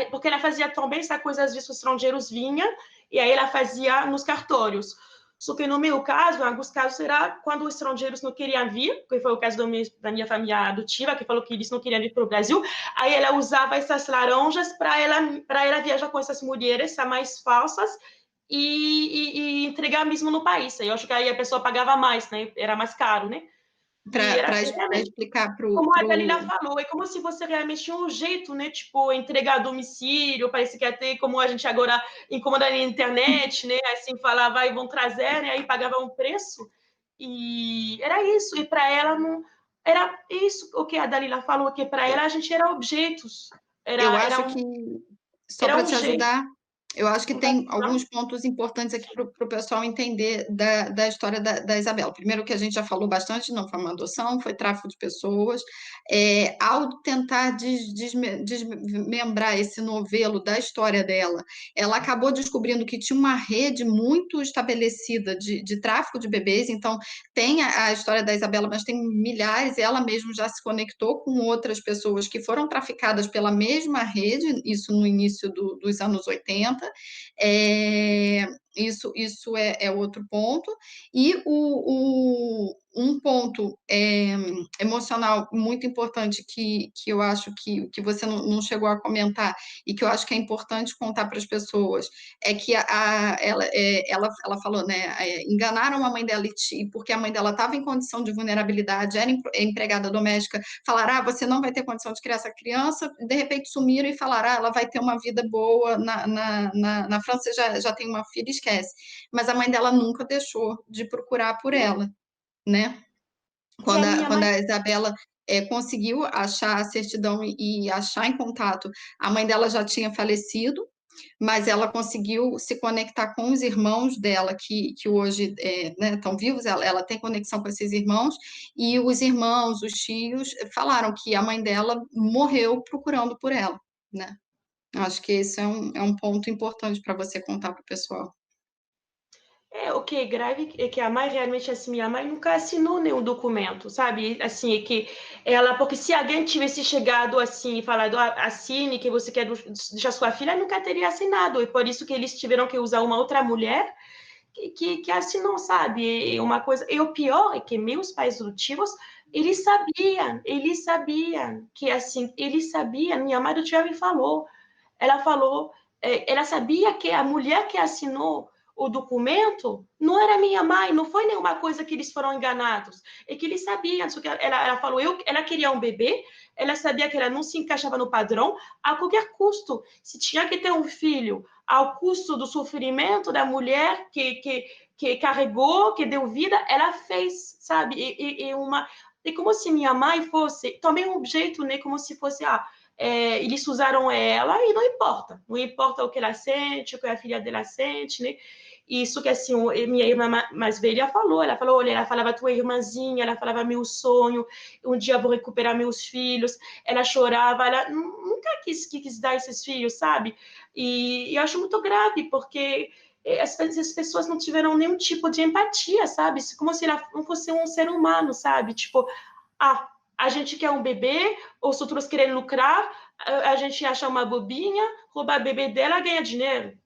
porque ela fazia também essa coisa, às vezes os estrangeiros vinham, e aí ela fazia nos cartórios. Só que no meu caso, em alguns casos, era quando os estrangeiros não queriam vir, que foi o caso da minha família adotiva, que falou que eles não queriam vir para o Brasil, aí ela usava essas laranjas para ela viajar com essas mulheres mais falsas e entregar mesmo no país. Aí eu acho que aí a pessoa pagava mais, né? Era mais caro, né? Para explicar para o... Como a Dalila falou, é como se você realmente tinha um jeito, né? Tipo, entregar a domicílio, parece que até como a gente agora incomoda na internet, né? Assim, falava, vão trazer, né? Aí pagava um preço. E era isso. E para ela não... Era isso o que a Dalila falou, que para ela a gente era objetos. Eu acho que, só para te ajudar, Eu acho que tem alguns pontos importantes aqui para o pessoal entender da história da Isabela. Primeiro, que a gente já falou bastante, não foi uma adoção, foi tráfico de pessoas. Ao tentar desmembrar esse novelo da história dela, ela acabou descobrindo que tinha uma rede muito estabelecida de tráfico de bebês. Então, tem a história da Isabela, mas tem milhares, e ela mesma já se conectou com outras pessoas que foram traficadas pela mesma rede, isso no início dos anos 80. Isso é outro ponto. E um ponto emocional muito importante que eu acho que você não chegou a comentar e que eu acho que é importante contar para as pessoas é que ela falou, né? Enganaram a mãe dela e porque a mãe dela estava em condição de vulnerabilidade, era empregada doméstica, falaram, você não vai ter condição de criar essa criança, de repente sumiram e falaram, ela vai ter uma vida boa na França, já tem uma filha, esquece. Mas a mãe dela nunca deixou de procurar por ela, né? Quando a Isabela conseguiu achar a certidão e achar em contato, a mãe dela já tinha falecido, mas ela conseguiu se conectar com os irmãos dela, que hoje estão vivos, ela tem conexão com esses irmãos, e os irmãos, os tios, falaram que a mãe dela morreu procurando por ela, né? Acho que esse é um ponto importante para você contar para o pessoal. O que é grave é que a mãe realmente, assim, minha mãe nunca assinou nenhum documento, sabe? Assim, é que ela, porque se alguém tivesse chegado assim e falado, assine que você quer deixar sua filha, nunca teria assinado. E por isso que eles tiveram que usar uma outra mulher que assinou, sabe? Uma coisa. E o pior é que meus pais adotivos, eles sabiam que, assim, eles sabiam. Minha mãe já me falou. Ela sabia que a mulher que assinou o documento não era minha mãe, não foi nenhuma coisa que eles foram enganados, é que eles sabiam, só que ela falou, ela queria um bebê, ela sabia que ela não se encaixava no padrão, a qualquer custo, se tinha que ter um filho, ao custo do sofrimento da mulher que carregou, que deu vida, ela fez, sabe, é como se minha mãe fosse, também um jeito, né, como se fosse, eles usaram ela e não importa o que ela sente, o que a filha dela sente, né? Isso que, assim, minha irmã mais velha falou, olha, ela falava tua irmãzinha, ela falava meu sonho, um dia eu vou recuperar meus filhos, ela chorava, ela nunca quis dar esses filhos, sabe? E eu acho muito grave, porque as pessoas não tiveram nenhum tipo de empatia, sabe? Como se ela não fosse um ser humano, sabe? Tipo, a gente quer um bebê, os outros querem lucrar, a gente acha uma bobinha, roubar o bebê dela, ganha dinheiro.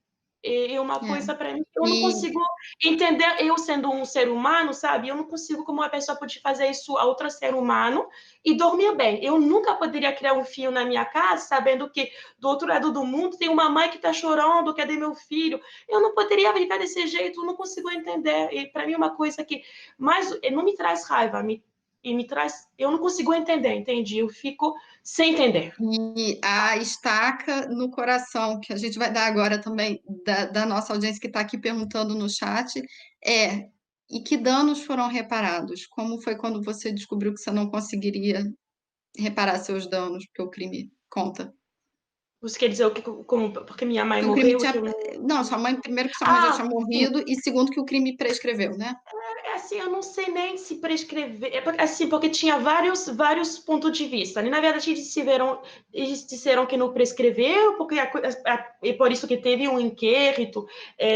É uma coisa para mim, eu não consigo entender, eu sendo um ser humano, sabe? Eu não consigo como uma pessoa pode fazer isso a outro ser humano e dormir bem. Eu nunca poderia criar um filho na minha casa, sabendo que do outro lado do mundo tem uma mãe que está chorando, cadê meu filho? Eu não poderia brincar desse jeito, eu não consigo entender. E para mim é uma coisa que mais não me traz raiva, eu não consigo entender, entende? Eu fico sem entender. E a estaca no coração, que a gente vai dar agora também, da nossa audiência que está aqui perguntando no chat, e que danos foram reparados? Como foi quando você descobriu que você não conseguiria reparar seus danos, porque o crime conta? Você quer dizer porque minha mãe Que o crime morreu? tinha... Não, sua mãe, primeiro que sua mãe já tinha morrido, e segundo que o crime prescreveu, né? Assim, eu não sei nem se prescrever, assim, porque tinha vários pontos de vista. Na verdade, eles disseram que não prescreveu, porque é por isso que teve um inquérito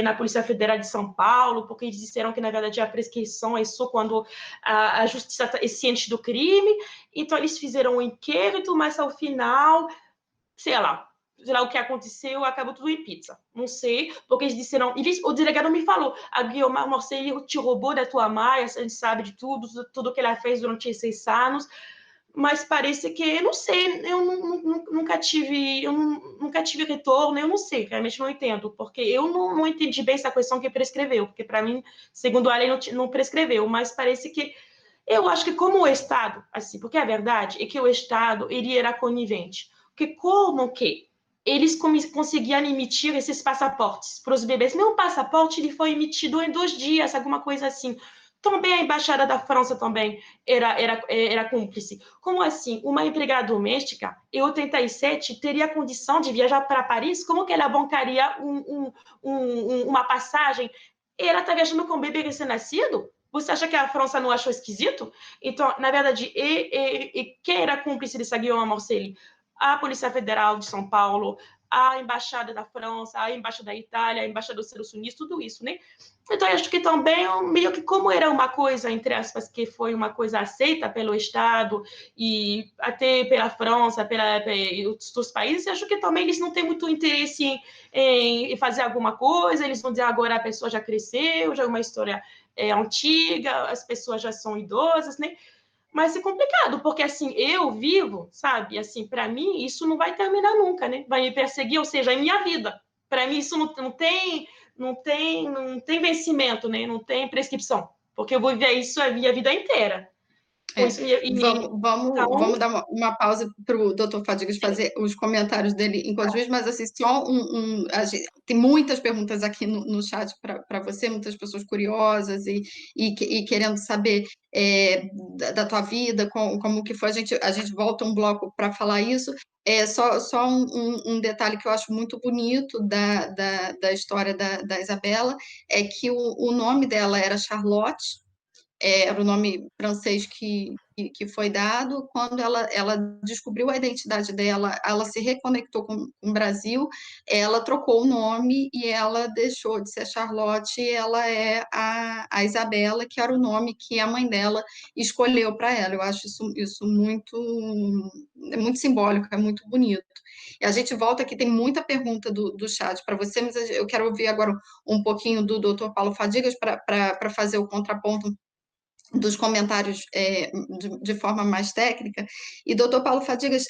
na Polícia Federal de São Paulo, porque eles disseram que, na verdade, a prescrição é só quando a justiça é ciente do crime. Então, eles fizeram um inquérito, mas ao final, sei lá o que aconteceu, acabou tudo em pizza. Não sei, porque eles disseram... o delegado me falou, a Guiomar Morcelli te roubou da tua mãe, a gente sabe de tudo que ela fez durante esses anos, mas parece que, não sei, eu nunca tive retorno, eu não sei, realmente não entendo, porque eu não entendi bem essa questão que prescreveu, porque para mim, segundo a lei, não prescreveu, mas parece que eu acho que como o Estado, assim, porque a verdade é que o Estado, ele era conivente, porque como que eles conseguiam emitir esses passaportes para os bebês? Meu passaporte ele foi emitido em 2 dias, alguma coisa assim. Também a embaixada da França também era cúmplice. Como assim? Uma empregada doméstica, em 87, teria condição de viajar para Paris? Como que ela bancaria uma passagem? Ela está viajando com um bebê recém-nascido? Você acha que a França não achou esquisito? Então, na verdade, quem era cúmplice dessa Guillaume Marcelli? A Polícia Federal de São Paulo, a Embaixada da França, a Embaixada da Itália, a Embaixada dos Estados Unidos, tudo isso, né? Então, eu acho que também, meio que como era uma coisa, entre aspas, que foi uma coisa aceita pelo Estado e até pela França, outros países, eu acho que também eles não têm muito interesse em fazer alguma coisa, eles vão dizer agora a pessoa já cresceu, já é uma história antiga, as pessoas já são idosas, né? Mas é complicado, porque assim, eu vivo, sabe? Assim, para mim, isso não vai terminar nunca, né? Vai me perseguir, ou seja, é minha vida. Para mim, isso não tem vencimento, né? Não tem prescrição, porque eu vou viver isso a minha vida inteira. Vamos dar uma pausa para o Dr. Fadigas fazer os comentários dele enquanto isso, mas assim, só tem muitas perguntas aqui no chat para você, muitas pessoas curiosas e querendo saber da tua vida, como que foi. A gente volta um bloco para falar isso. Só um detalhe que eu acho muito bonito da história da Isabela é que o nome dela era Charlotte. Era o nome francês que foi dado. Quando ela descobriu a identidade dela, ela se reconectou com o Brasil, ela trocou o nome e ela deixou de ser Charlotte, e ela é a Isabela, que era o nome que a mãe dela escolheu para ela. Eu acho isso muito simbólico, é muito bonito. E a gente volta aqui, tem muita pergunta do chat para você, mas eu quero ouvir agora um pouquinho do Dr. Paulo Fadigas para fazer o contraponto dos comentários de forma mais técnica. E, doutor Paulo Fadigas,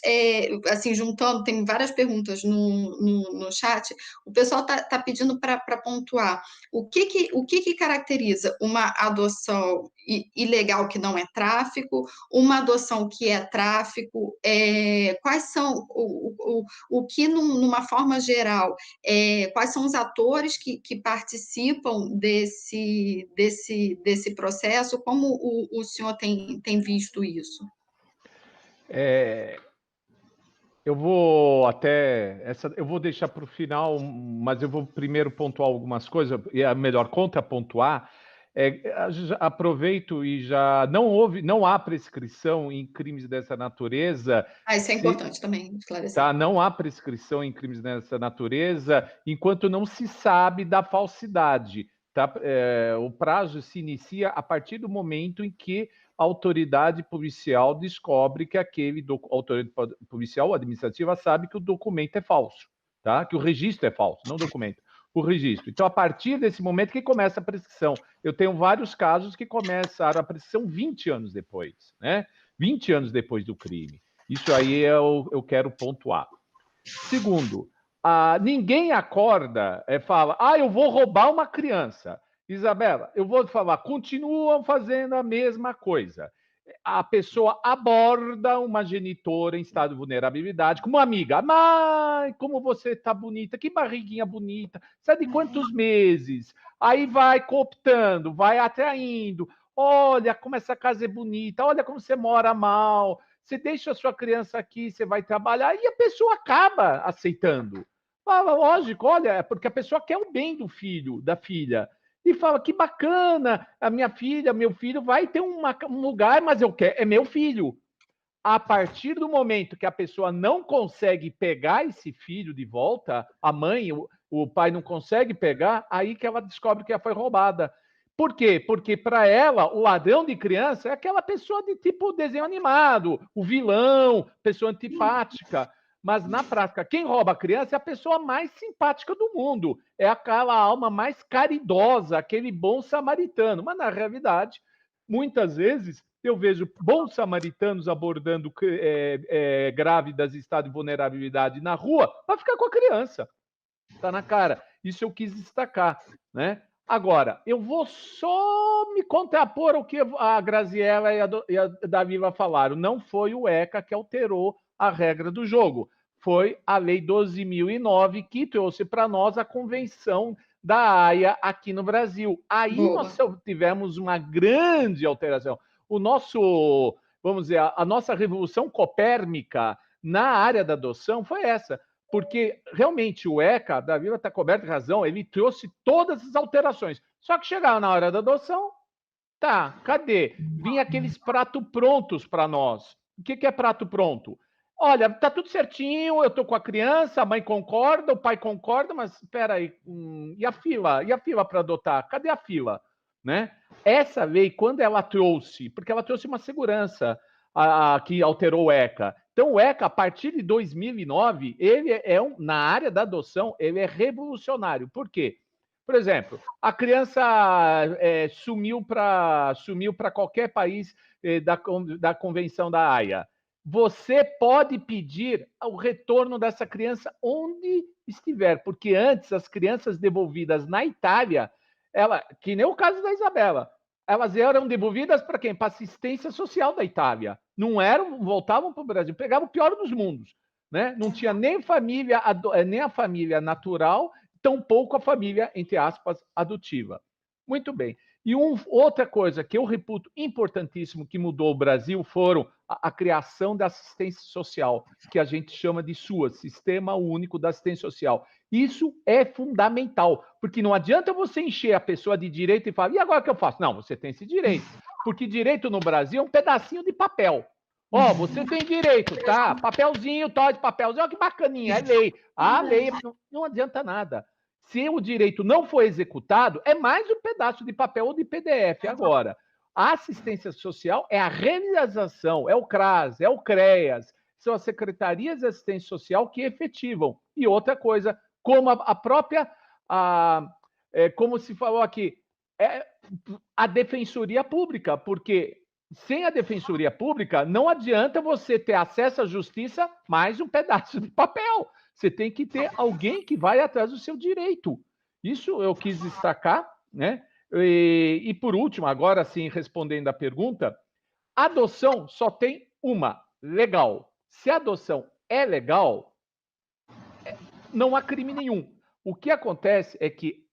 assim, juntando, tem várias perguntas no chat, o pessoal está pedindo para pontuar o que caracteriza uma adoção ilegal que não é tráfico, uma adoção que é tráfico, quais são, o que, numa forma geral, quais são os atores que participam desse processo, como o senhor tem visto isso? Eu vou deixar para o final, mas eu vou primeiro pontuar algumas coisas, e é melhor contrapontuar. Aproveito e já não há prescrição em crimes dessa natureza. Isso é importante também esclarecer. Tá? Não há prescrição em crimes dessa natureza enquanto não se sabe da falsidade. Tá? O prazo se inicia a partir do momento em que a autoridade policial descobre que autoridade policial administrativa sabe que o documento é falso, tá? Que o registro é falso, não o documento, o registro. Então, a partir desse momento que começa a prescrição. Eu tenho vários casos que começaram a prescrição 20 anos depois, né? 20 anos depois do crime. Isso aí eu quero pontuar. Segundo, ninguém acorda e fala, eu vou roubar uma criança. Isabela, eu vou falar, continuam fazendo a mesma coisa. A pessoa aborda uma genitora em estado de vulnerabilidade, como uma amiga. Mãe, como você tá bonita, que barriguinha bonita, sabe de quantos meses? Aí vai cooptando, vai atraindo. Olha como essa casa é bonita, olha como você mora mal. Você deixa a sua criança aqui, você vai trabalhar, e a pessoa acaba aceitando. Fala, lógico, olha, porque a pessoa quer o bem do filho, da filha. E fala, que bacana, a minha filha, meu filho vai ter um lugar, mas eu quero, é meu filho. A partir do momento que a pessoa não consegue pegar esse filho de volta, a mãe, o pai não consegue pegar, aí que ela descobre que ela foi roubada. Por quê? Porque para ela, o ladrão de criança é aquela pessoa de tipo desenho animado, o vilão, pessoa antipática. Mas, na prática, quem rouba a criança é a pessoa mais simpática do mundo. É aquela alma mais caridosa, aquele bom samaritano. Mas, na realidade, muitas vezes, eu vejo bons samaritanos abordando grávidas em estado de vulnerabilidade na rua para ficar com a criança. Está na cara. Isso eu quis destacar, né? Agora, eu vou só me contrapor ao que a Graziella e a Daviva falaram. Não foi o ECA que alterou a regra do jogo. Foi a Lei 12.009 que trouxe para nós a Convenção da AIA aqui no Brasil. Aí Boa. nós tivemos uma grande alteração. O nosso, vamos dizer, a nossa revolução copérmica na área da adoção foi essa, porque realmente o ECA, Davi está coberto de razão, ele trouxe todas as alterações. Só que chegava na hora da adoção, tá, cadê? Vinha aqueles pratos prontos para nós. O que é prato pronto? Olha, tá tudo certinho, eu tô com a criança, a mãe concorda, o pai concorda, mas espera aí, e a fila? E a fila para adotar? Cadê a fila? Né? Essa lei, quando ela trouxe, porque ela trouxe uma segurança que alterou o ECA. Então, o ECA, a partir de 2009, ele na área da adoção, ele é revolucionário. Por quê? Por exemplo, a criança sumiu para qualquer país da Convenção da Haia. Você pode pedir o retorno dessa criança onde estiver, porque antes as crianças devolvidas na Itália, que nem o caso da Isabela, elas eram devolvidas para quem? Para assistência social da Itália. Não voltavam para o Brasil, pegavam o pior dos mundos, né? Não tinha nem a família natural, tampouco a família, entre aspas, adotiva. Muito bem. E outra coisa que eu reputo importantíssimo que mudou o Brasil foram a criação da assistência social, que a gente chama de SUAS, Sistema Único da Assistência Social. Isso é fundamental, porque não adianta você encher a pessoa de direito e falar, e agora o que eu faço? Não, você tem esse direito, porque direito no Brasil é um pedacinho de papel. Ó, você tem direito, tá? Papelzinho, de papelzinho, ó, que bacaninha, é lei. A lei não adianta nada. Se o direito não for executado, é mais um pedaço de papel ou de PDF. Agora, a assistência social é a realização, é o CRAS, é o CREAS, são as secretarias de assistência social que efetivam. E outra coisa, como a própria, como se falou aqui, a defensoria pública, porque sem a defensoria pública, não adianta você ter acesso à justiça mais um pedaço de papel. Você tem que ter alguém que vai atrás do seu direito. Isso eu quis destacar, né? E por último, agora sim, respondendo a pergunta, a adoção só tem uma, legal. Se a adoção é legal, não há crime nenhum. O que acontece é que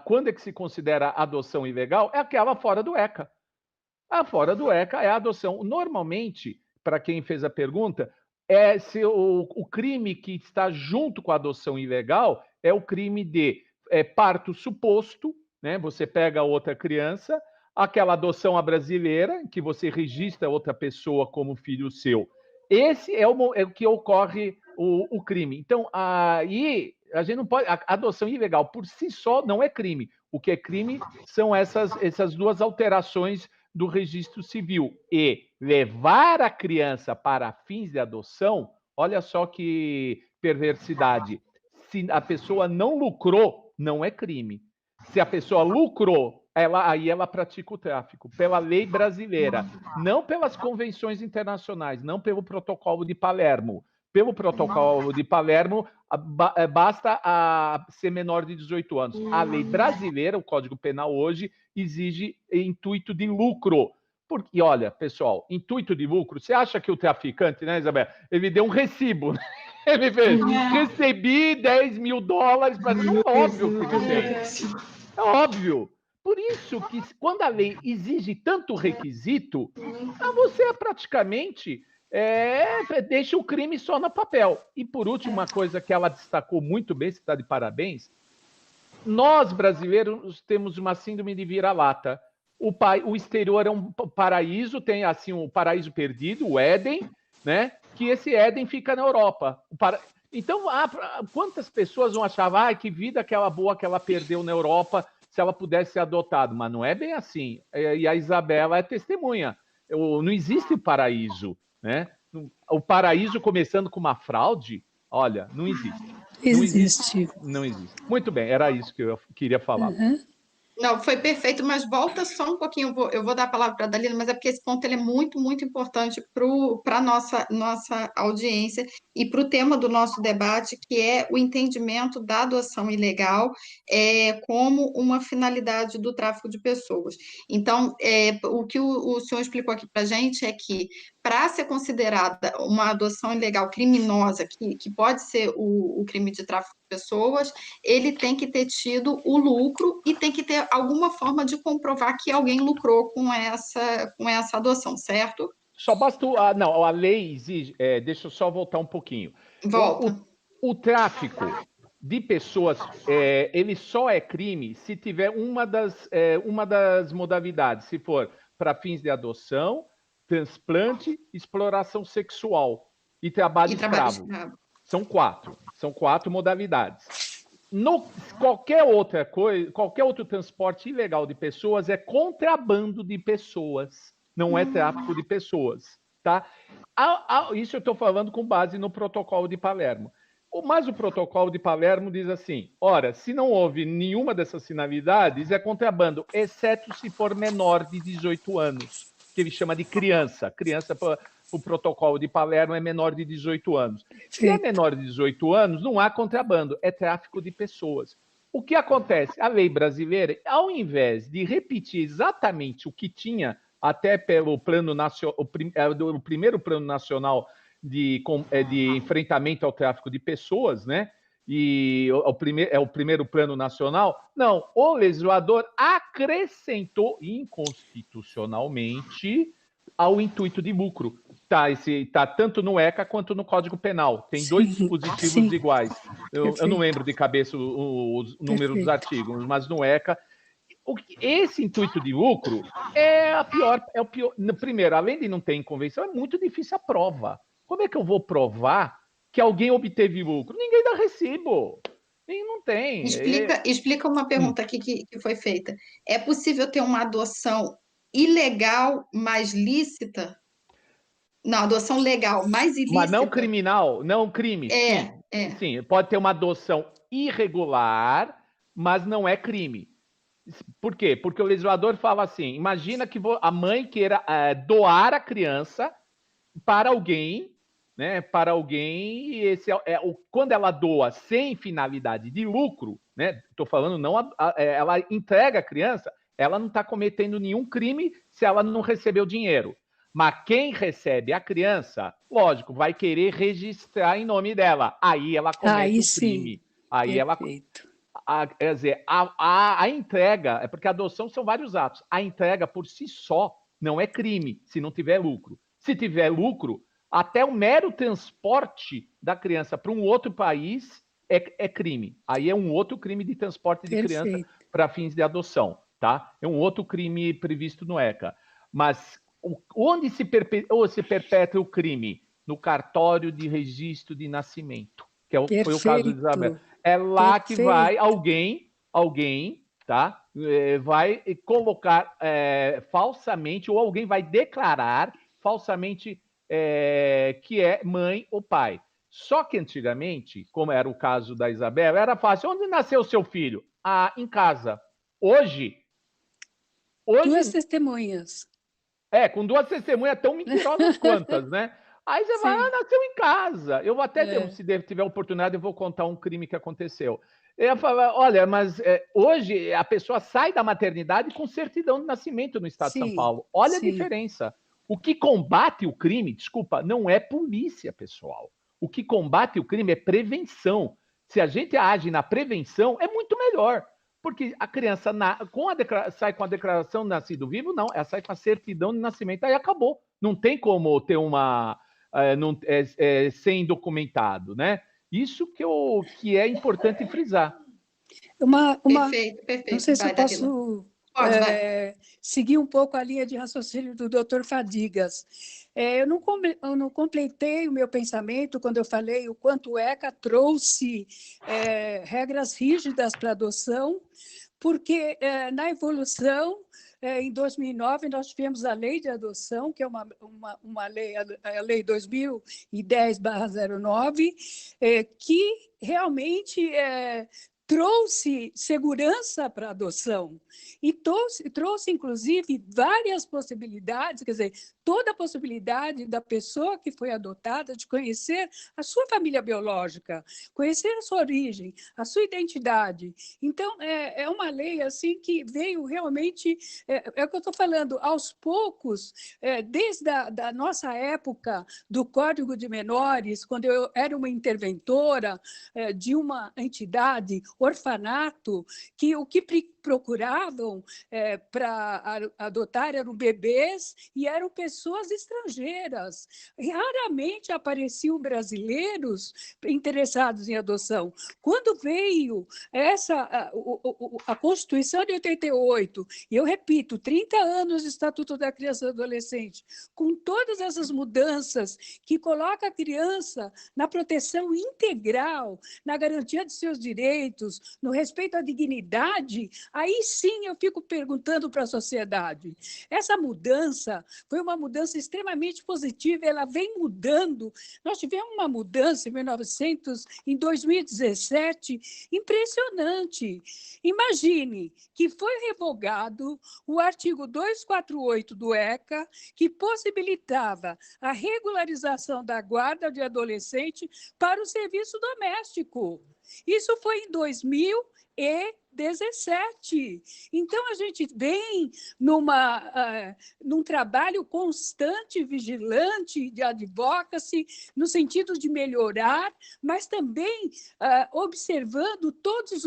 quando é que se considera a adoção ilegal? É aquela fora do ECA. A fora do ECA é a adoção. Normalmente, para quem fez a pergunta, se o crime que está junto com a adoção ilegal é o crime de parto suposto, né? Você pega outra criança, aquela adoção à brasileira, que você registra outra pessoa como filho seu. Esse é o que ocorre o crime. Então, aí a gente não pode. A adoção ilegal por si só não é crime. O que é crime são essas duas alterações do registro civil. E levar a criança para fins de adoção, olha só que perversidade. Se a pessoa não lucrou, não é crime. Se a pessoa lucrou, aí ela pratica o tráfico, pela lei brasileira, não pelas convenções internacionais, não pelo protocolo de Palermo. Pelo protocolo de Palermo, basta ser menor de 18 anos. A lei brasileira, o Código Penal hoje, exige intuito de lucro. Porque, olha, pessoal, intuito de lucro, você acha que o traficante, né, Isabel, ele deu um recibo, né? Ele fez, recebi $10 mil, mas não é óbvio que ele tem. É óbvio. Por isso que, quando a lei exige tanto requisito, você praticamente deixa o crime só no papel. E, por último, uma coisa que ela destacou muito bem, você está de parabéns, nós, brasileiros, temos uma síndrome de vira-lata. O exterior é um paraíso, tem assim o paraíso perdido, o Éden, né? Que esse Éden fica na Europa. Então, quantas pessoas vão achar que vida aquela boa que ela perdeu na Europa se ela pudesse ser adotada? Mas não é bem assim. E a Isabela é testemunha. Não existe paraíso, né? O paraíso começando com uma fraude, olha, não existe. Não existe. Muito bem, era isso que eu queria falar. Não, foi perfeito, mas volta só um pouquinho, eu vou dar a palavra para a Dalila, mas é porque esse ponto ele é muito, muito importante para a nossa audiência e para o tema do nosso debate, que é o entendimento da adoção ilegal como uma finalidade do tráfico de pessoas. Então, o que o senhor explicou aqui para a gente é que para ser considerada uma adoção ilegal criminosa, que pode ser o crime de tráfico de pessoas, ele tem que ter tido o lucro e tem que ter alguma forma de comprovar que alguém lucrou com essa adoção, certo? Só basta. Não, a lei exige. Deixa eu só voltar um pouquinho. Volta. O tráfico de pessoas, ele só é crime se tiver uma das modalidades, se for para fins de adoção, transplante, exploração sexual e trabalho escravo. São quatro modalidades. Qualquer outra coisa, qualquer outro transporte ilegal de pessoas é contrabando de pessoas, não é tráfico de pessoas, tá? Isso eu estou falando com base no Protocolo de Palermo. Mas o Protocolo de Palermo diz assim: ora, se não houve nenhuma dessas finalidades, é contrabando, exceto se for menor de 18 anos, que ele chama de criança. Criança, o Protocolo de Palermo é menor de 18 anos. Se é menor de 18 anos, não há contrabando, é tráfico de pessoas. O que acontece? A lei brasileira, ao invés de repetir exatamente o que tinha até pelo plano nacional, o primeiro plano nacional de enfrentamento ao tráfico de pessoas, né? E o primeiro plano nacional. Não, o legislador acrescentou inconstitucionalmente ao intuito de lucro. Tá tanto no ECA quanto no Código Penal. Tem dois dispositivos iguais. Eu não lembro de cabeça os números dos artigos, mas no ECA. Esse intuito de lucro é o pior. Primeiro, além de não ter inconvenção, é muito difícil a prova. Como é que eu vou provar que alguém obteve lucro? Ninguém dá recibo. Não tem. Explica uma pergunta aqui que foi feita. É possível ter uma adoção ilegal, mais lícita? Não, adoção legal, mais ilícita. Mas não criminal, não crime. Sim, pode ter uma adoção irregular, mas não é crime. Por quê? Porque o legislador fala assim: imagina que a mãe queira doar a criança para alguém, né? Para alguém, e quando ela doa sem finalidade de lucro, né? Estou falando, não, ela entrega a criança, ela não está cometendo nenhum crime se ela não recebeu dinheiro. Mas quem recebe a criança, lógico, vai querer registrar em nome dela. Aí ela comete o crime. Aí Perfeito. Quer dizer, a entrega, é porque a adoção são vários atos. A entrega por si só não é crime, se não tiver lucro. Se tiver lucro, até o mero transporte da criança para um outro país é crime. Aí é um outro crime de transporte de criança para fins de adoção, tá? É um outro crime previsto no ECA. Mas onde se perpetra o crime? No cartório de registro de nascimento, que foi o caso de Isabel. É lá que vai alguém, tá? Vai colocar falsamente, ou alguém vai declarar falsamente que é mãe ou pai. Só que antigamente, como era o caso da Isabel, era fácil. Onde nasceu o seu filho? Em casa. Hoje... Duas testemunhas. Com duas testemunhas tão mentirosas quantas, né? Aí você vai, nasceu em casa. Eu até, se tiver oportunidade, eu vou contar um crime que aconteceu. Eu ia falar, olha, mas hoje a pessoa sai da maternidade com certidão de nascimento no estado de São Paulo. Olha a diferença. O que combate o crime, desculpa, não é polícia, pessoal. O que combate o crime é prevenção. Se a gente age na prevenção, é muito melhor. Porque a criança sai com a declaração de nascido vivo, não, ela sai com a certidão de nascimento, aí acabou. Não tem como ter sem documentado, né? Isso que é importante frisar. Perfeito. Não sei se eu posso seguir um pouco a linha de raciocínio do Dr. Fadigas. Eu não completei o meu pensamento quando eu falei o quanto o ECA trouxe regras rígidas para adoção, porque na evolução, em 2009, nós tivemos a lei de adoção, que é uma lei, a lei 2010/09, que realmente trouxe segurança para a adoção e trouxe, inclusive, várias possibilidades, quer dizer, toda a possibilidade da pessoa que foi adotada de conhecer a sua família biológica, conhecer a sua origem, a sua identidade. Então, é uma lei assim que veio realmente, é o que eu estou falando, aos poucos, desde da nossa época do Código de Menores, quando eu era uma interventora de uma entidade, orfanato, que o que procuravam para adotar eram bebês e eram pessoas estrangeiras. Raramente apareciam brasileiros interessados em adoção. Quando veio a Constituição de 88, e eu repito, 30 anos do Estatuto da Criança e do Adolescente, com todas essas mudanças que coloca a criança na proteção integral, na garantia de seus direitos, no respeito à dignidade, aí sim eu fico perguntando para a sociedade. Essa mudança foi uma mudança extremamente positiva, ela vem mudando. Nós tivemos uma mudança em 2017, impressionante. Imagine que foi revogado o artigo 248 do ECA, que possibilitava a regularização da guarda de adolescente para o serviço doméstico. Isso foi em 2017. Então, a gente vem num trabalho constante, vigilante, de advocacy, no sentido de melhorar, mas também observando todos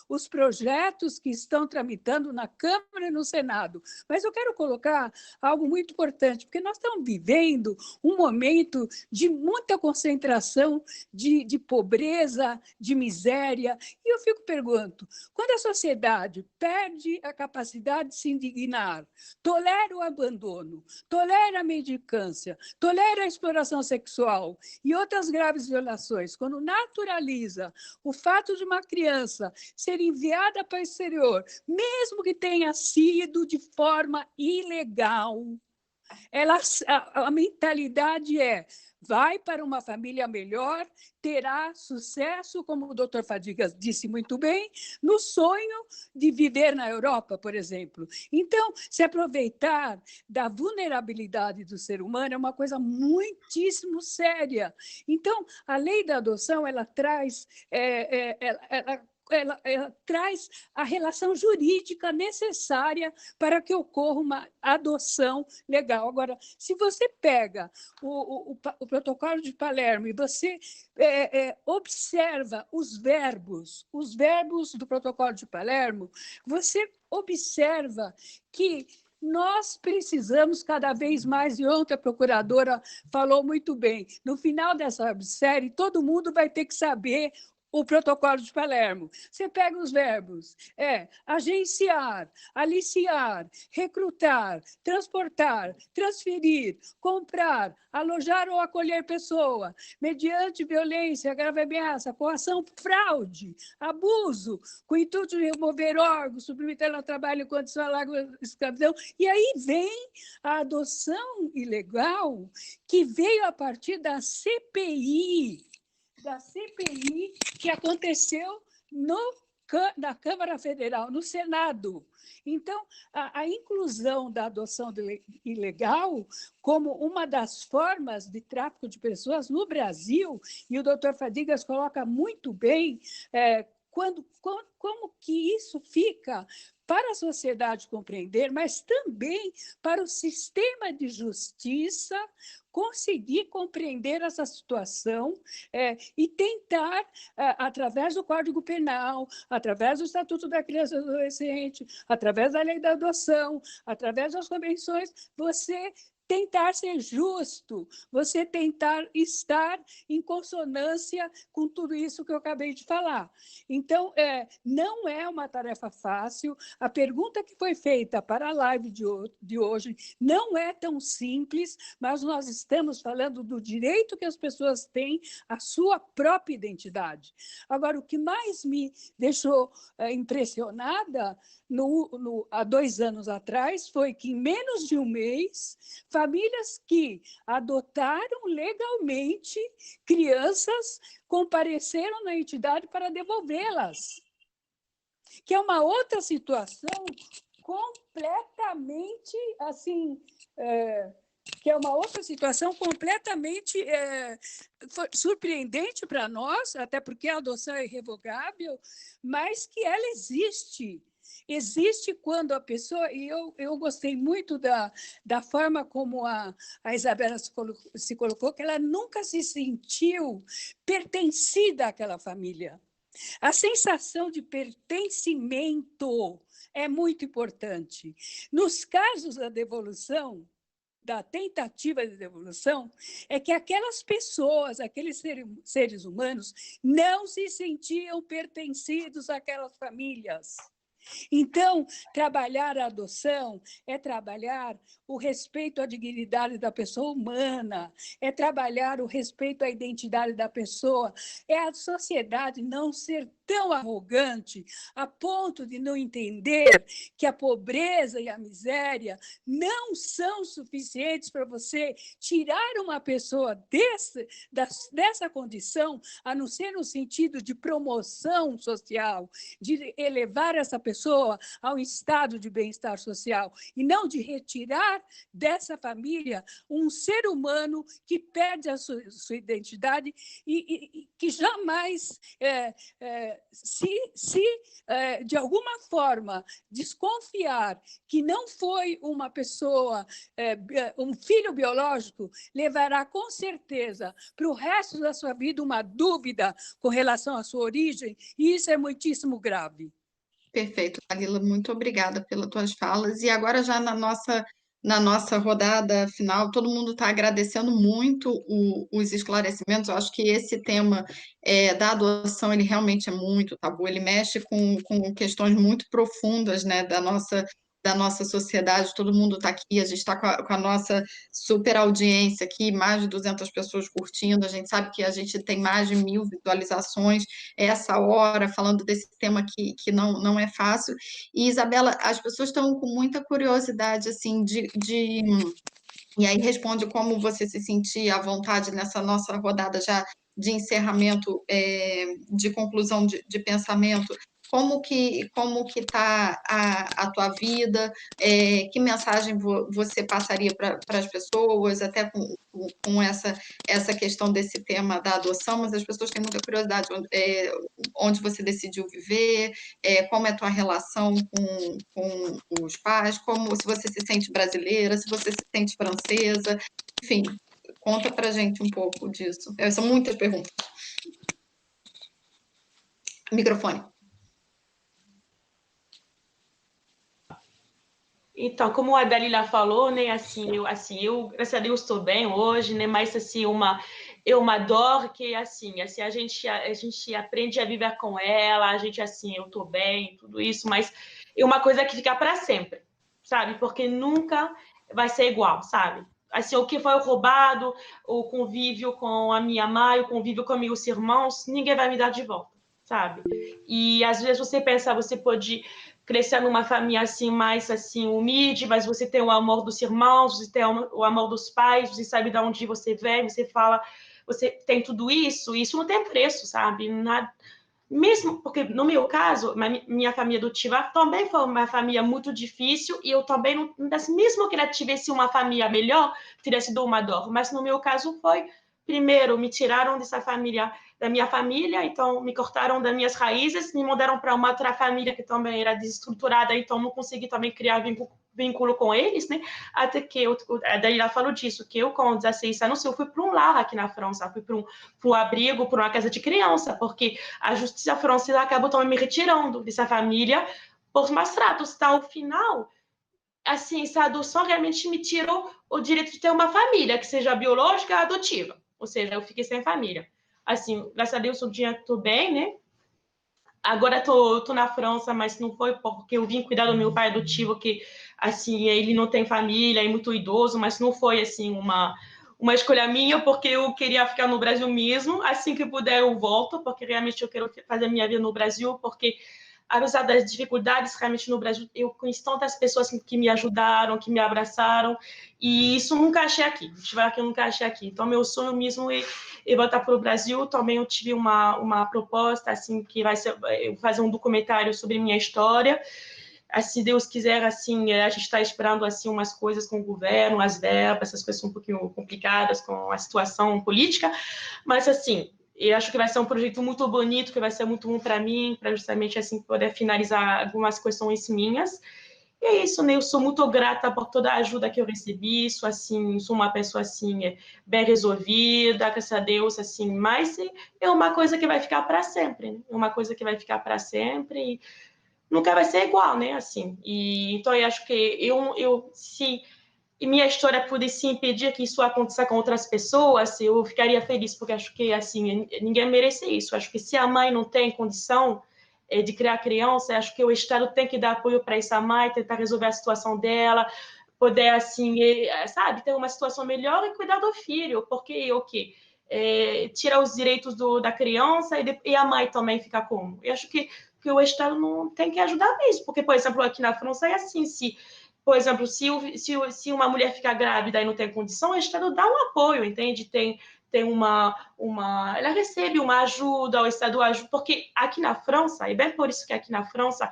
os projetos que estão tramitando na Câmara e no Senado. Mas eu quero colocar algo muito importante, porque nós estamos vivendo um momento de muita concentração de pobreza, de miséria, e eu fico perguntando, quando a sociedade perde a capacidade de se indignar, tolera o abandono, tolera a mendicância, tolera a exploração sexual e outras graves violações, quando naturaliza o fato de uma criança ser enviada para o exterior, mesmo que tenha sido de forma ilegal, a mentalidade vai para uma família melhor, terá sucesso, como o doutor Fadigas disse muito bem, no sonho de viver na Europa, por exemplo. Então, se aproveitar da vulnerabilidade do ser humano é uma coisa muitíssimo séria. Então, a lei da adoção, ela traz... Ela traz a relação jurídica necessária para que ocorra uma adoção legal. Agora, se você pega o protocolo de Palermo e você observa os verbos do protocolo de Palermo, você observa que nós precisamos cada vez mais, e ontem a procuradora falou muito bem, no final dessa websérie, todo mundo vai ter que saber o protocolo de Palermo. Você pega os verbos, agenciar, aliciar, recrutar, transportar, transferir, comprar, alojar ou acolher pessoa, mediante violência, grave ameaça, coação, fraude, abuso, com o intuito de remover órgãos, submeter ao trabalho em condição de escravidão. E aí vem a adoção ilegal, que veio a partir da CPI, que aconteceu na Câmara Federal, no Senado. Então, a inclusão da adoção ilegal como uma das formas de tráfico de pessoas no Brasil, e o doutor Fadigas coloca muito bem como que isso fica para a sociedade compreender, mas também para o sistema de justiça conseguir compreender essa situação e tentar, através do Código Penal, através do Estatuto da Criança e do Adolescente, através da Lei da Adoção, através das convenções, você tentar ser justo, você tentar estar em consonância com tudo isso que eu acabei de falar. Então, não é uma tarefa fácil. A pergunta que foi feita para a live de hoje não é tão simples, mas nós estamos falando do direito que as pessoas têm à sua própria identidade. Agora, o que mais me deixou impressionada há 2 anos atrás foi que, em menos de um mês, famílias que adotaram legalmente crianças compareceram na entidade para devolvê-las, que é uma outra situação completamente assim que é uma outra situação completamente surpreendente para nós, até porque a adoção é irrevogável, mas que ela existe. Existe quando a pessoa, e eu gostei muito da forma como a Isabela se colocou, que ela nunca se sentiu pertencida àquela família. A sensação de pertencimento é muito importante. Nos casos da devolução, da tentativa de devolução, é que aquelas pessoas, aqueles seres humanos, não se sentiam pertencidos àquelas famílias. Então, trabalhar a adoção é trabalhar o respeito à dignidade da pessoa humana, é trabalhar o respeito à identidade da pessoa, é a sociedade não ser tão arrogante a ponto de não entender que a pobreza e a miséria não são suficientes para você tirar uma pessoa dessa condição, a não ser no sentido de promoção social, de elevar essa pessoa ao estado de bem-estar social, e não de retirar dessa família um ser humano que perde a sua identidade e que jamais, se de alguma forma desconfiar que não foi uma pessoa, um filho biológico, levará com certeza para o resto da sua vida uma dúvida com relação à sua origem, e isso é muitíssimo grave. Perfeito, Dalila, muito obrigada pelas tuas falas. E agora, já na nossa rodada final, todo mundo está agradecendo muito os esclarecimentos. Eu acho que esse tema da adoção, ele realmente é muito tabu, ele mexe com questões muito profundas, né, da nossa sociedade. Todo mundo está aqui, a gente está com a nossa super audiência aqui, mais de 200 pessoas curtindo, a gente sabe que a gente tem mais de 1000 visualizações essa hora, falando desse tema que não é fácil. E, Isabela, as pessoas estão com muita curiosidade, assim, e aí responde como você se sentia à vontade nessa nossa rodada já de encerramento, de conclusão de pensamento. Como que está a tua vida? Que mensagem você passaria para as pessoas, até com essa questão desse tema da adoção, mas as pessoas têm muita curiosidade, onde você decidiu viver, como é a tua relação com os pais, como se você se sente brasileira, se você se sente francesa, enfim, conta pra gente um pouco disso. São muitas perguntas. Microfone. Então, como a Dalila falou, né, eu graças a Deus estou bem hoje, né, mas assim, é uma dor que assim, a gente aprende a viver com ela, a gente assim, eu estou bem, tudo isso, mas é uma coisa que fica para sempre, sabe? Porque nunca vai ser igual, sabe? Assim, o que foi roubado, o convívio com a minha mãe, o convívio com meus irmãos, ninguém vai me dar de volta, sabe? E às vezes você pensa, você pode crescer numa família assim mais assim humilde, mas você tem o amor dos irmãos, você tem o amor dos pais, você sabe de onde você vem, você fala, você tem tudo isso, e isso não tem preço, sabe? Nada, mesmo porque no meu caso, minha família adotiva também foi uma família muito difícil, e eu também não, mesmo que ela tivesse uma família melhor, teria sido uma dor, mas no meu caso foi, primeiro me tiraram dessa família, da minha família, então me cortaram das minhas raízes, me mudaram para uma outra família que também era desestruturada, então não consegui também criar vínculo com eles, né? Até que a Dalila falou disso, que eu com 16 anos eu fui para um lar aqui na França, fui para um abrigo, para uma casa de criança, porque a justiça francesa acabou também me retirando dessa família por maus tratos. Então, ao final, assim, essa adoção realmente me tirou o direito de ter uma família, que seja biológica ou adotiva. Ou seja, eu fiquei sem família. Assim, graças a Deus, um dia estou bem, né? Agora tô na França, mas não foi porque eu vim cuidar do meu pai adotivo, que, assim, ele não tem família, é muito idoso, mas não foi, assim, uma escolha minha, porque eu queria ficar no Brasil mesmo. Assim que puder, eu volto, porque realmente eu quero fazer minha vida no Brasil, porque apesar das dificuldades, realmente no Brasil, eu conheci tantas pessoas que me ajudaram, que me abraçaram, e isso nunca achei aqui. Eu nunca achei aqui. Então, meu sonho mesmo é voltar para o Brasil. Também eu tive uma proposta, assim, que vai ser fazer um documentário sobre minha história. assim, Deus quiser, assim, a gente está esperando, assim, umas coisas com o governo, as verbas, essas coisas são um pouquinho complicadas com a situação política, mas, assim, eu acho que vai ser um projeto muito bonito, que vai ser muito bom para mim, para justamente, assim, poder finalizar algumas questões minhas. E é isso, né? Eu sou muito grata por toda a ajuda que eu recebi, sou, assim, sou uma pessoa, assim, bem resolvida, graças a Deus, assim, mas é uma coisa que vai ficar para sempre, né? É uma coisa que vai ficar para sempre e nunca vai ser igual, né? Assim, e então eu acho que se minha história pudesse impedir que isso aconteça com outras pessoas, eu ficaria feliz, porque acho que, assim, ninguém merece isso. Acho que se a mãe não tem condição de criar criança, acho que o Estado tem que dar apoio para essa mãe, tentar resolver a situação dela, poder, assim, sabe, ter uma situação melhor e cuidar do filho, porque o quê? Tirar os direitos da criança e a mãe também fica como? Eu acho que o Estado não tem que ajudar mesmo, porque, por exemplo, aqui na França é assim, por exemplo, se uma mulher fica grávida e não tem condição, o Estado dá um apoio, entende? Tem ela recebe uma ajuda, o Estado ajuda, porque aqui na França, e bem por isso que aqui na França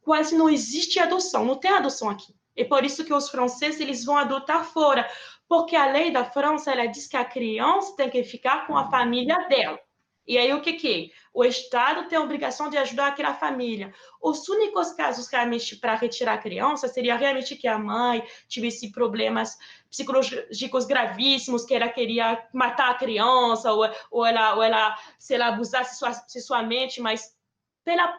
quase não existe adoção, não tem adoção aqui. É por isso que os franceses eles vão adotar fora, porque a lei da França ela diz que a criança tem que ficar com a família dela. E aí o que? O Estado tem a obrigação de ajudar aquela família. Os únicos casos realmente para retirar a criança seria realmente que a mãe tivesse problemas psicológicos gravíssimos, que ela queria matar a criança, ou ela sei lá, abusasse sexualmente, mas pela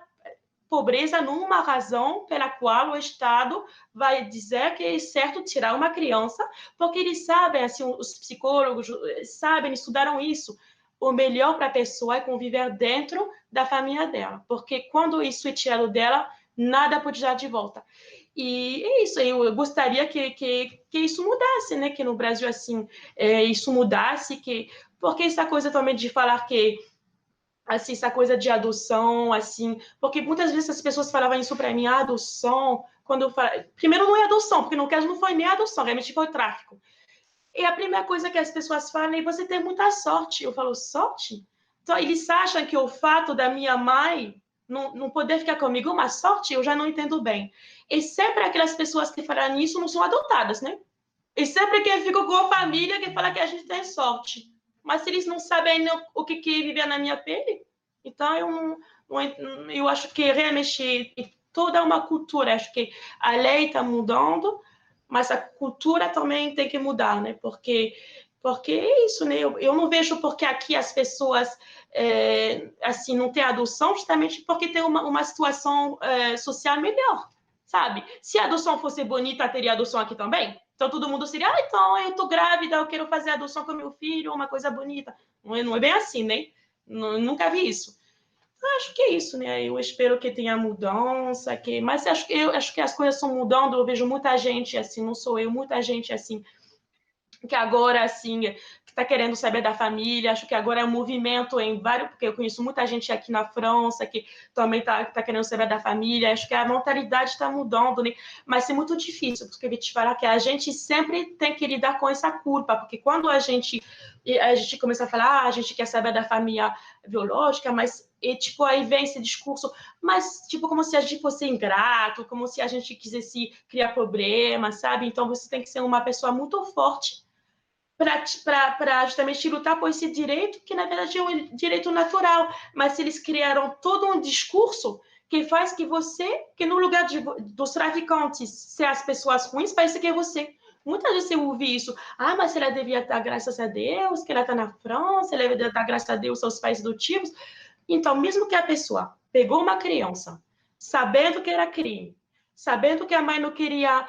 pobreza não uma razão pela qual o Estado vai dizer que é certo tirar uma criança, porque eles sabem, assim, os psicólogos sabem, estudaram isso. O melhor para a pessoa é conviver dentro da família dela, porque quando isso é tirado dela, nada pode dar de volta. E é isso, eu gostaria que isso mudasse, né? Que no Brasil, assim, isso mudasse, porque essa coisa também de falar que assim, essa coisa de adoção, assim, porque muitas vezes as pessoas falavam isso para mim, adoção, quando eu falo, primeiro não é adoção, porque no caso não foi nem adoção, realmente foi tráfico. E a primeira coisa que as pessoas falam é, você tem muita sorte. Eu falo, sorte? Então, eles acham que o fato da minha mãe não poder ficar comigo é uma sorte, eu já não entendo bem. E sempre aquelas pessoas que falam isso não são adotadas, né? E sempre quem fica com a família que fala que a gente tem sorte. Mas se eles não sabem o que é viver na minha pele, então eu acho que realmente toda uma cultura, acho que a lei está mudando, mas a cultura também tem que mudar, né? Porque é isso, né? Eu não vejo porque aqui as pessoas assim não têm adoção, justamente porque tem uma situação social melhor, sabe? Se a adoção fosse bonita, teria adoção aqui também? Então todo mundo seria, então eu tô grávida, eu quero fazer adoção com meu filho, uma coisa bonita. Não é bem assim, né? Nunca vi isso. Eu acho que é isso, né? Eu espero que tenha mudança, mas eu acho que as coisas estão mudando. Eu vejo muita gente assim, não sou eu, muita gente assim que agora, assim, que está querendo saber da família, acho que agora é um movimento em vários, porque eu conheço muita gente aqui na França que também está querendo saber da família, acho que a mentalidade está mudando, né? Mas é muito difícil, porque eu vou te falar que a gente sempre tem que lidar com essa culpa, porque quando a gente começa a falar, a gente quer saber da família biológica, mas tipo, aí vem esse discurso, mas tipo, como se a gente fosse ingrato, como se a gente quisesse criar problemas, sabe? Então você tem que ser uma pessoa muito forte para justamente lutar por esse direito, que na verdade é um direito natural, mas eles criaram todo um discurso que faz que que no lugar dos traficantes ser as pessoas ruins, parece que é você. Muitas vezes eu ouvi isso, mas ela devia dar graças a Deus, que ela está na França, ela devia dar graças a Deus aos pais adotivos. Então, mesmo que a pessoa pegou uma criança, sabendo que era crime, sabendo que a mãe não queria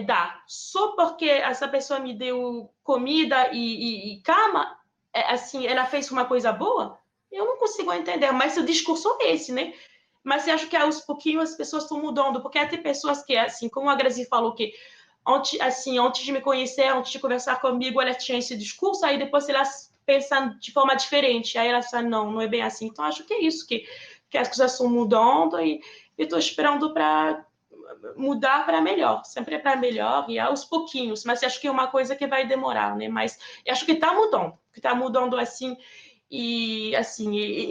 dar, só porque essa pessoa me deu comida e cama, assim, ela fez uma coisa boa, eu não consigo entender, mas o discurso é esse, né? Mas eu acho que aos pouquinhos as pessoas estão mudando, porque até pessoas que, assim, como a Grazi falou, que antes de me conhecer, antes de conversar comigo, ela tinha esse discurso, aí depois elas pensam de forma diferente, aí elas falam, não é bem assim. Então, acho que é isso, que as coisas estão mudando e estou esperando para mudar para melhor, sempre para melhor e aos pouquinhos, mas acho que é uma coisa que vai demorar, né? Mas acho que está mudando assim e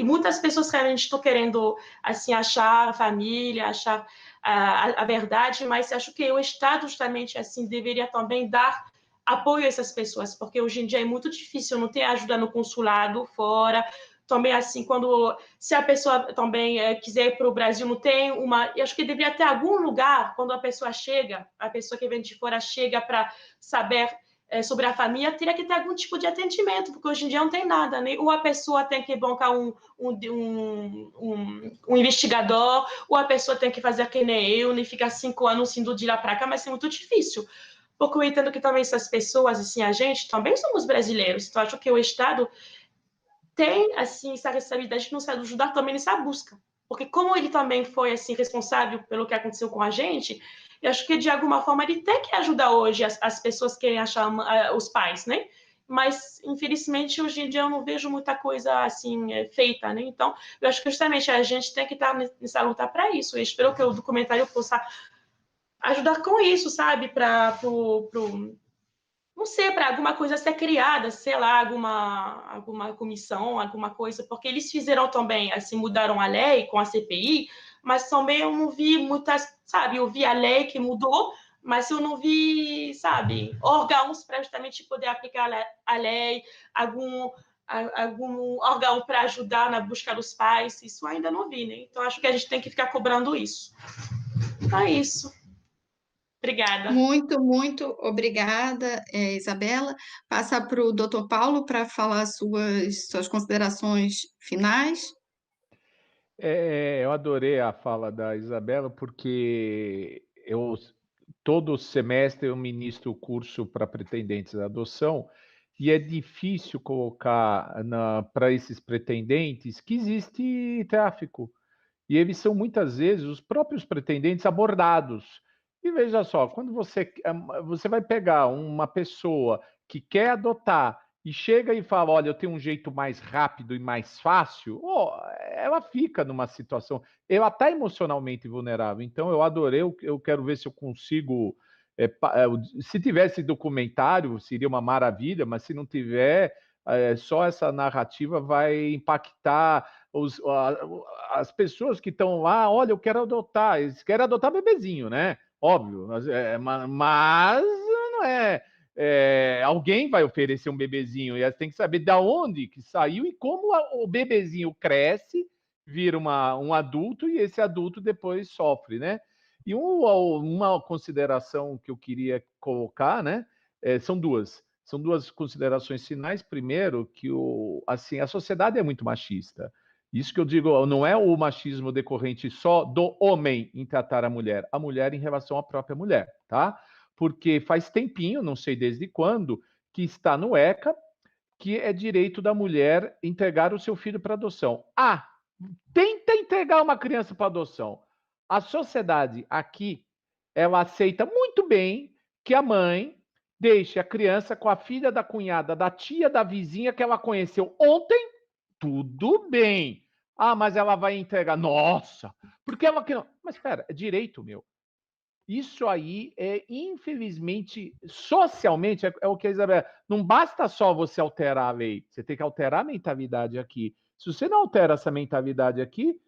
muitas pessoas realmente estão querendo assim achar família, achar a verdade, mas acho que o Estado justamente assim deveria também dar apoio a essas pessoas, porque hoje em dia é muito difícil, não ter ajuda no consulado fora. Também assim, se a pessoa também quiser ir para o Brasil, não tem eu acho que deveria ter algum lugar quando a pessoa que vem de fora chega para saber sobre a família, teria que ter algum tipo de atendimento, porque hoje em dia não tem nada, né? Ou a pessoa tem que bancar um investigador, ou a pessoa tem que fazer que nem eu, e ficar 5 anos indo de lá para cá, mas é muito difícil. Porque eu entendo que também essas pessoas, assim, a gente também somos brasileiros, então acho que o Estado tem, assim, essa responsabilidade de nos ajudar também nessa busca. Porque como ele também foi, assim, responsável pelo que aconteceu com a gente, eu acho que, de alguma forma, ele tem que ajudar hoje as pessoas que querem achar os pais, né? Mas, infelizmente, hoje em dia eu não vejo muita coisa, assim, feita, né? Então, eu acho que, justamente, a gente tem que estar nessa luta para isso. Eu espero que o documentário possa ajudar com isso, sabe? Não sei, para alguma coisa ser criada, sei lá, alguma comissão, alguma coisa, porque eles fizeram também, assim, mudaram a lei com a CPI, mas também eu não vi muitas, sabe, eu vi a lei que mudou, mas eu não vi, sabe, órgãos para justamente poder aplicar a lei, algum órgão para ajudar na busca dos pais, isso ainda não vi, né? Então acho que a gente tem que ficar cobrando isso. É isso. Obrigada. Muito, muito obrigada, Isabela. Passa para o Dr. Paulo para falar suas considerações finais. Eu adorei a fala da Isabela, porque todo semestre eu ministro o curso para pretendentes à adoção, e é difícil colocar para esses pretendentes que existe tráfico. E eles são muitas vezes os próprios pretendentes abordados. E veja só, quando você vai pegar uma pessoa que quer adotar e chega e fala, olha, eu tenho um jeito mais rápido e mais fácil, ela fica numa situação, ela está emocionalmente vulnerável. Então eu adorei, eu quero ver se eu consigo, se tivesse documentário seria uma maravilha, mas se não tiver, só essa narrativa vai impactar as pessoas que estão lá. Olha, eu quero adotar, eles querem adotar bebezinho, né? Óbvio, mas não é, alguém vai oferecer um bebezinho, e você tem que saber de onde que saiu e como o bebezinho cresce, vira um adulto, e esse adulto depois sofre, né? E uma consideração que eu queria colocar, né? São duas considerações finais. Primeiro, que assim, a sociedade é muito machista. Isso que eu digo, não é o machismo decorrente só do homem em tratar a mulher em relação à própria mulher, tá? Porque faz tempinho, não sei desde quando, que está no ECA, que é direito da mulher entregar o seu filho para adoção. Tenta entregar uma criança para adoção. A sociedade aqui, ela aceita muito bem que a mãe deixe a criança com a filha da cunhada, da tia, da vizinha que ela conheceu ontem. Tudo bem. Mas ela vai entregar. Nossa, porque ela que não. Mas espera, é direito meu. Isso aí infelizmente, socialmente, é o que a Isabela. Não basta só você alterar a lei, você tem que alterar a mentalidade aqui. Se você não altera essa mentalidade aqui,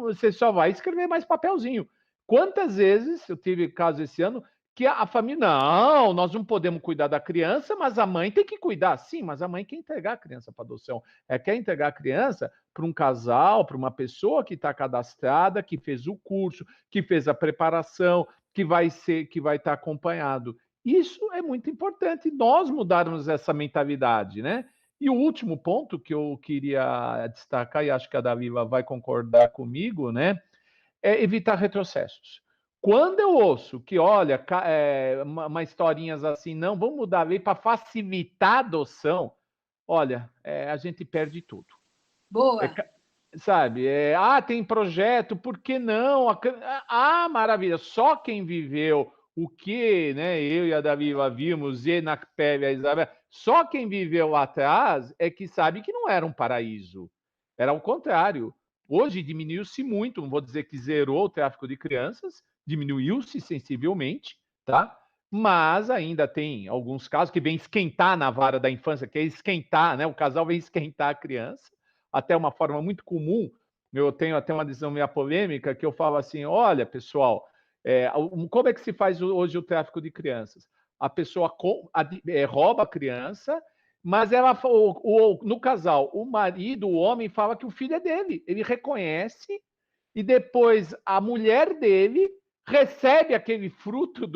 você só vai escrever mais papelzinho. Quantas vezes eu tive caso esse ano que a família, não, nós não podemos cuidar da criança, mas a mãe tem que cuidar. Sim, mas a mãe quer entregar a criança para adoção. Quer entregar a criança para um casal, para uma pessoa que está cadastrada, que fez o curso, que fez a preparação, que vai estar acompanhado. Isso é muito importante, nós mudarmos essa mentalidade, né? E o último ponto que eu queria destacar, e acho que a Dalila vai concordar comigo, né? É evitar retrocessos. Quando eu ouço que, olha, uma historinhas assim, não, vamos mudar a lei para facilitar a adoção, olha, a gente perde tudo. Boa. Sabe? Tem projeto, por que não? Maravilha, só quem viveu o que, né, eu e a Dalila vimos, e na pele a Isabel, só quem viveu lá atrás é que sabe que não era um paraíso. Era o contrário. Hoje diminuiu-se muito, não vou dizer que zerou o tráfico de crianças, diminuiu-se sensivelmente, tá? Mas ainda tem alguns casos que vem esquentar na vara da infância, que é esquentar, né? O casal vem esquentar a criança, até uma forma muito comum Eu tenho até uma decisão meio polêmica que eu falo assim: olha, pessoal, como é que se faz hoje o tráfico de crianças? A pessoa rouba a criança, mas no casal, o marido, o homem, fala que o filho é dele. Ele reconhece e depois a mulher dele recebe aquele fruto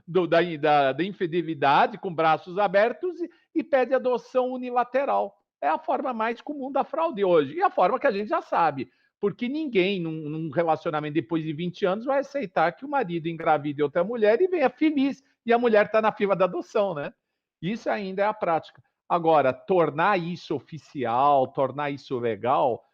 da infidelidade com braços abertos e pede adoção unilateral. É a forma mais comum da fraude hoje. E a forma que a gente já sabe. Porque ninguém, num relacionamento depois de 20 anos, vai aceitar que o marido engravide outra mulher e venha feliz. E a mulher está na fila da adoção, né? Isso ainda é a prática. Agora, tornar isso oficial, tornar isso legal,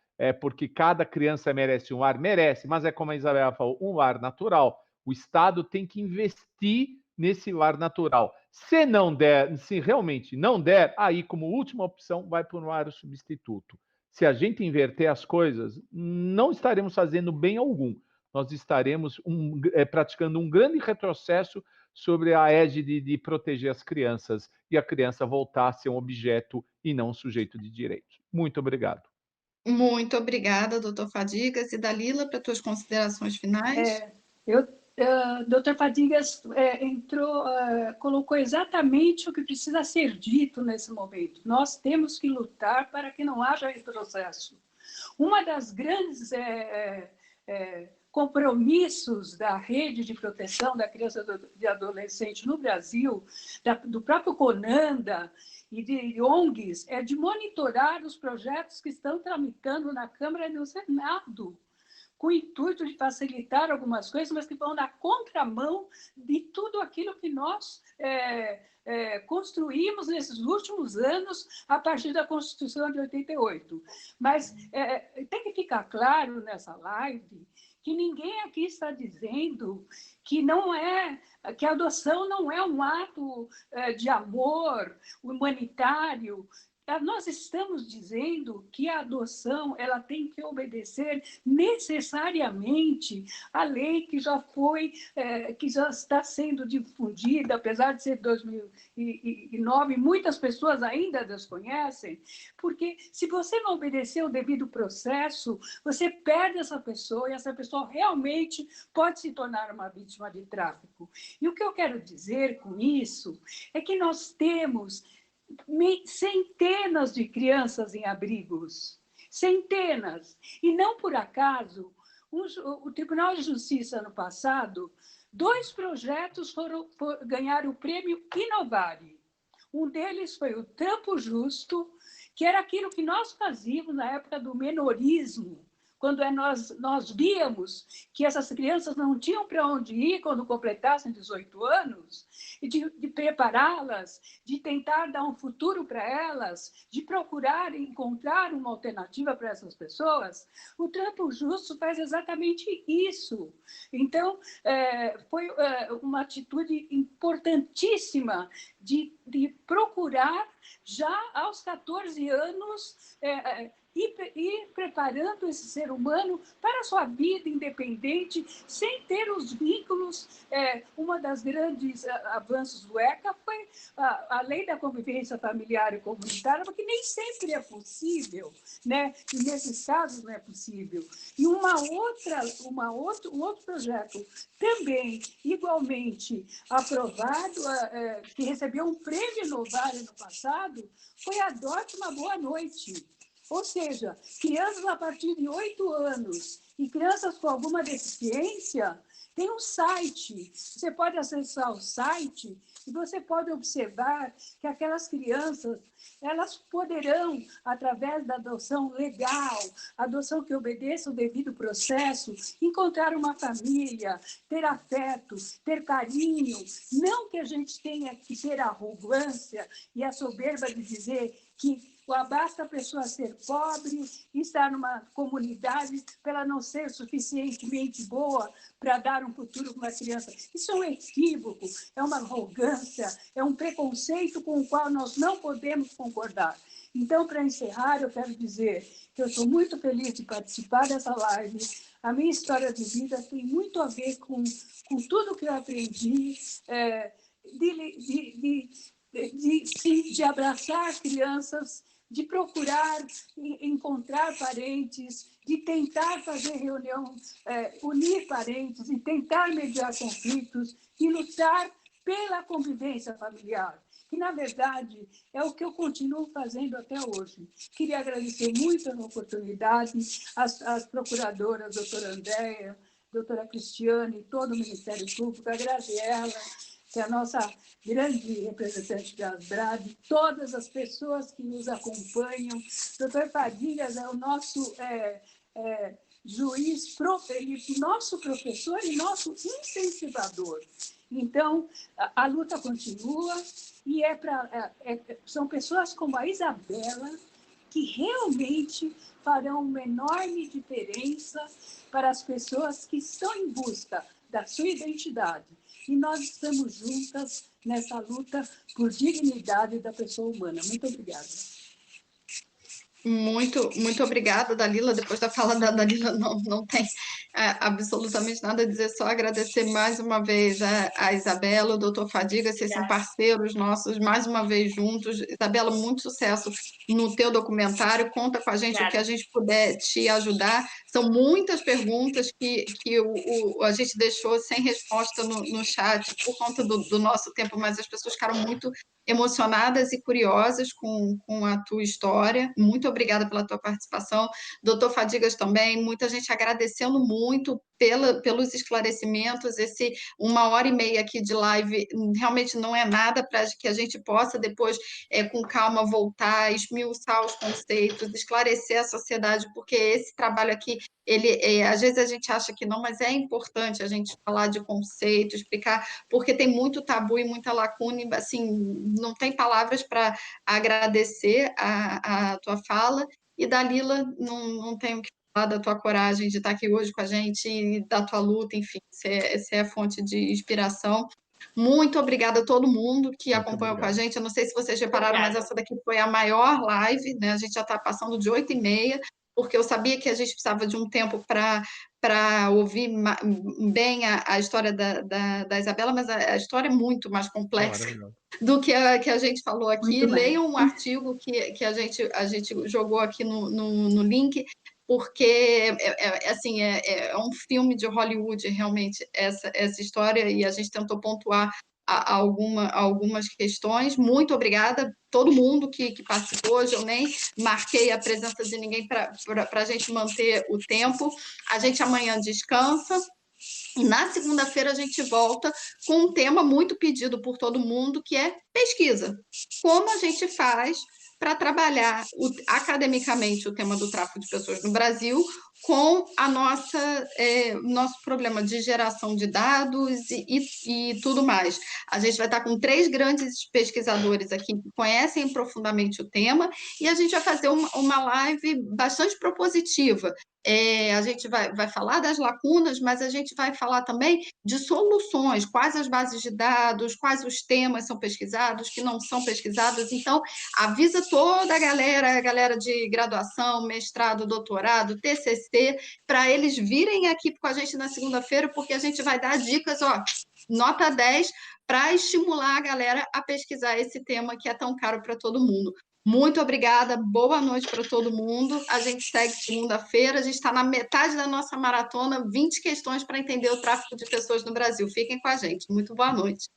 porque cada criança merece um lar, merece, mas é como a Isabela falou, um lar natural. O Estado tem que investir nesse lar natural. Se não der, se realmente não der, aí como última opção vai para um lar substituto. Se a gente inverter as coisas, não estaremos fazendo bem algum. Nós estaremos praticando um grande retrocesso sobre a égide de proteger as crianças e a criança voltar a ser um objeto e não um sujeito de direitos. Muito obrigado. Muito obrigada, doutor Fadigas. E Dalila, para tuas considerações finais? Doutor Fadigas colocou exatamente o que precisa ser dito nesse momento. Nós temos que lutar para que não haja retrocesso. Uma das grandes compromissos da rede de proteção da criança e adolescente no Brasil, do próprio CONANDA e de ONGs, é de monitorar os projetos que estão tramitando na Câmara e no Senado, com o intuito de facilitar algumas coisas, mas que vão na contramão de tudo aquilo que nós construímos nesses últimos anos a partir da Constituição de 88. Mas tem que ficar claro nessa live que ninguém aqui está dizendo que que a adoção não é um ato de amor humanitário. Nós estamos dizendo que a adoção ela tem que obedecer necessariamente à lei que já está sendo difundida, apesar de ser 2009, muitas pessoas ainda desconhecem, porque se você não obedecer o devido processo, você perde essa pessoa e essa pessoa realmente pode se tornar uma vítima de tráfico. E o que eu quero dizer com isso é que nós temos centenas de crianças em abrigos, centenas. E não por acaso, o Tribunal de Justiça, ano passado, 2 projetos ganharam o prêmio Inovare. Um deles foi o Trampo Justo, que era aquilo que nós fazíamos na época do menorismo, quando nós víamos que essas crianças não tinham para onde ir quando completassem 18 anos, e de prepará-las, de tentar dar um futuro para elas, de procurar encontrar uma alternativa para essas pessoas, o Trampo Justo faz exatamente isso. Então, foi uma atitude importantíssima de procurar, já aos 14 anos, ir preparando esse ser humano para a sua vida independente, sem ter os vínculos. Uma das grandes avanços do ECA foi a lei da convivência familiar e comunitária, porque nem sempre é possível, né? E nesses casos não é possível. E um outro projeto também igualmente aprovado, que recebeu um prêmio Novare no passado, foi Adote uma Boa Noite. Ou seja, crianças a partir de 8 anos e crianças com alguma deficiência, tem um site. Você pode acessar o site e você pode observar que aquelas crianças, elas poderão, através da adoção legal, adoção que obedeça o devido processo, encontrar uma família, ter afeto, ter carinho. Não que a gente tenha que ter a arrogância e a soberba de dizer que basta a pessoa ser pobre e estar numa comunidade para ela não ser suficientemente boa para dar um futuro para uma criança. Isso é um equívoco, é uma arrogância, é um preconceito com o qual nós não podemos concordar. Então, para encerrar, eu quero dizer que eu estou muito feliz de participar dessa live. A minha história de vida tem muito a ver com tudo que eu aprendi, de abraçar as crianças de procurar encontrar parentes, de tentar fazer reunião, unir parentes, e tentar mediar conflitos e lutar pela convivência familiar, que, na verdade, é o que eu continuo fazendo até hoje. Queria agradecer muito a oportunidade, às procuradoras, doutora Andréia, doutora Cristiane, todo o Ministério Público, a Graziela, que é a nossa grande representante da ASBRAD, todas as pessoas que nos acompanham. Doutor Fadigas é o nosso juiz, nosso professor e nosso incentivador. Então, a luta continua e são pessoas como a Isabela que realmente farão uma enorme diferença para as pessoas que estão em busca da sua identidade. E nós estamos juntas nessa luta por dignidade da pessoa humana. Muito obrigada. Muito obrigada, Dalila. Depois da fala da Dalila, não tem absolutamente nada a dizer, só agradecer mais uma vez a Isabela, o doutor Fadiga, vocês são parceiros nossos, mais uma vez juntos. Isabela, muito sucesso no teu documentário, conta com a gente o que a gente puder te ajudar. São muitas perguntas que a gente deixou sem resposta no chat por conta do nosso tempo, mas as pessoas ficaram muito emocionadas e curiosas com a tua história. Muito obrigada pela tua participação. Doutor Fadigas também, muita gente agradecendo muito pelos esclarecimentos. Esse 1h30 aqui de live realmente não é nada para que a gente possa depois, com calma, voltar, esmiuçar os conceitos, esclarecer a sociedade, porque esse trabalho aqui, às vezes a gente acha que não, mas é importante a gente falar de conceito, explicar, porque tem muito tabu e muita lacuna, e, assim, não tem palavras para agradecer a tua fala. E, Dalila, não tenho que falar da tua coragem de estar aqui hoje com a gente, e da tua luta, enfim, você é fonte de inspiração. Muito obrigada a todo mundo que acompanhou com a gente. Eu não sei se vocês repararam, mas essa daqui foi a maior live, né? A gente já está passando de 8h30, porque eu sabia que a gente precisava de um tempo para ouvir bem a história da Isabela, mas a história é muito mais complexa do que a gente falou aqui. Leiam um artigo que a gente jogou aqui no link, porque assim, é um filme de Hollywood, realmente, essa história, e a gente tentou pontuar algumas questões. Muito obrigada a todo mundo que participou. Hoje eu nem marquei a presença de ninguém para a gente manter o tempo. A gente amanhã descansa. E na segunda-feira a gente volta com um tema muito pedido por todo mundo, que é pesquisa. Como a gente faz para trabalhar academicamente o tema do tráfico de pessoas no Brasil com nosso problema de geração de dados e tudo mais. A gente vai estar com 3 grandes pesquisadores aqui que conhecem profundamente o tema, e a gente vai fazer uma live bastante propositiva. A gente vai falar das lacunas, mas a gente vai falar também de soluções, quais as bases de dados, quais os temas são pesquisados, que não são pesquisados. Então, avisa toda a galera de graduação, mestrado, doutorado, TCC, para eles virem aqui com a gente na segunda-feira, porque a gente vai dar dicas, nota 10, para estimular a galera a pesquisar esse tema que é tão caro para todo mundo. Muito obrigada, boa noite para todo mundo. A gente segue segunda-feira, a gente está na metade da nossa maratona, 20 questões para entender o tráfico de pessoas no Brasil. Fiquem com a gente. Muito boa noite.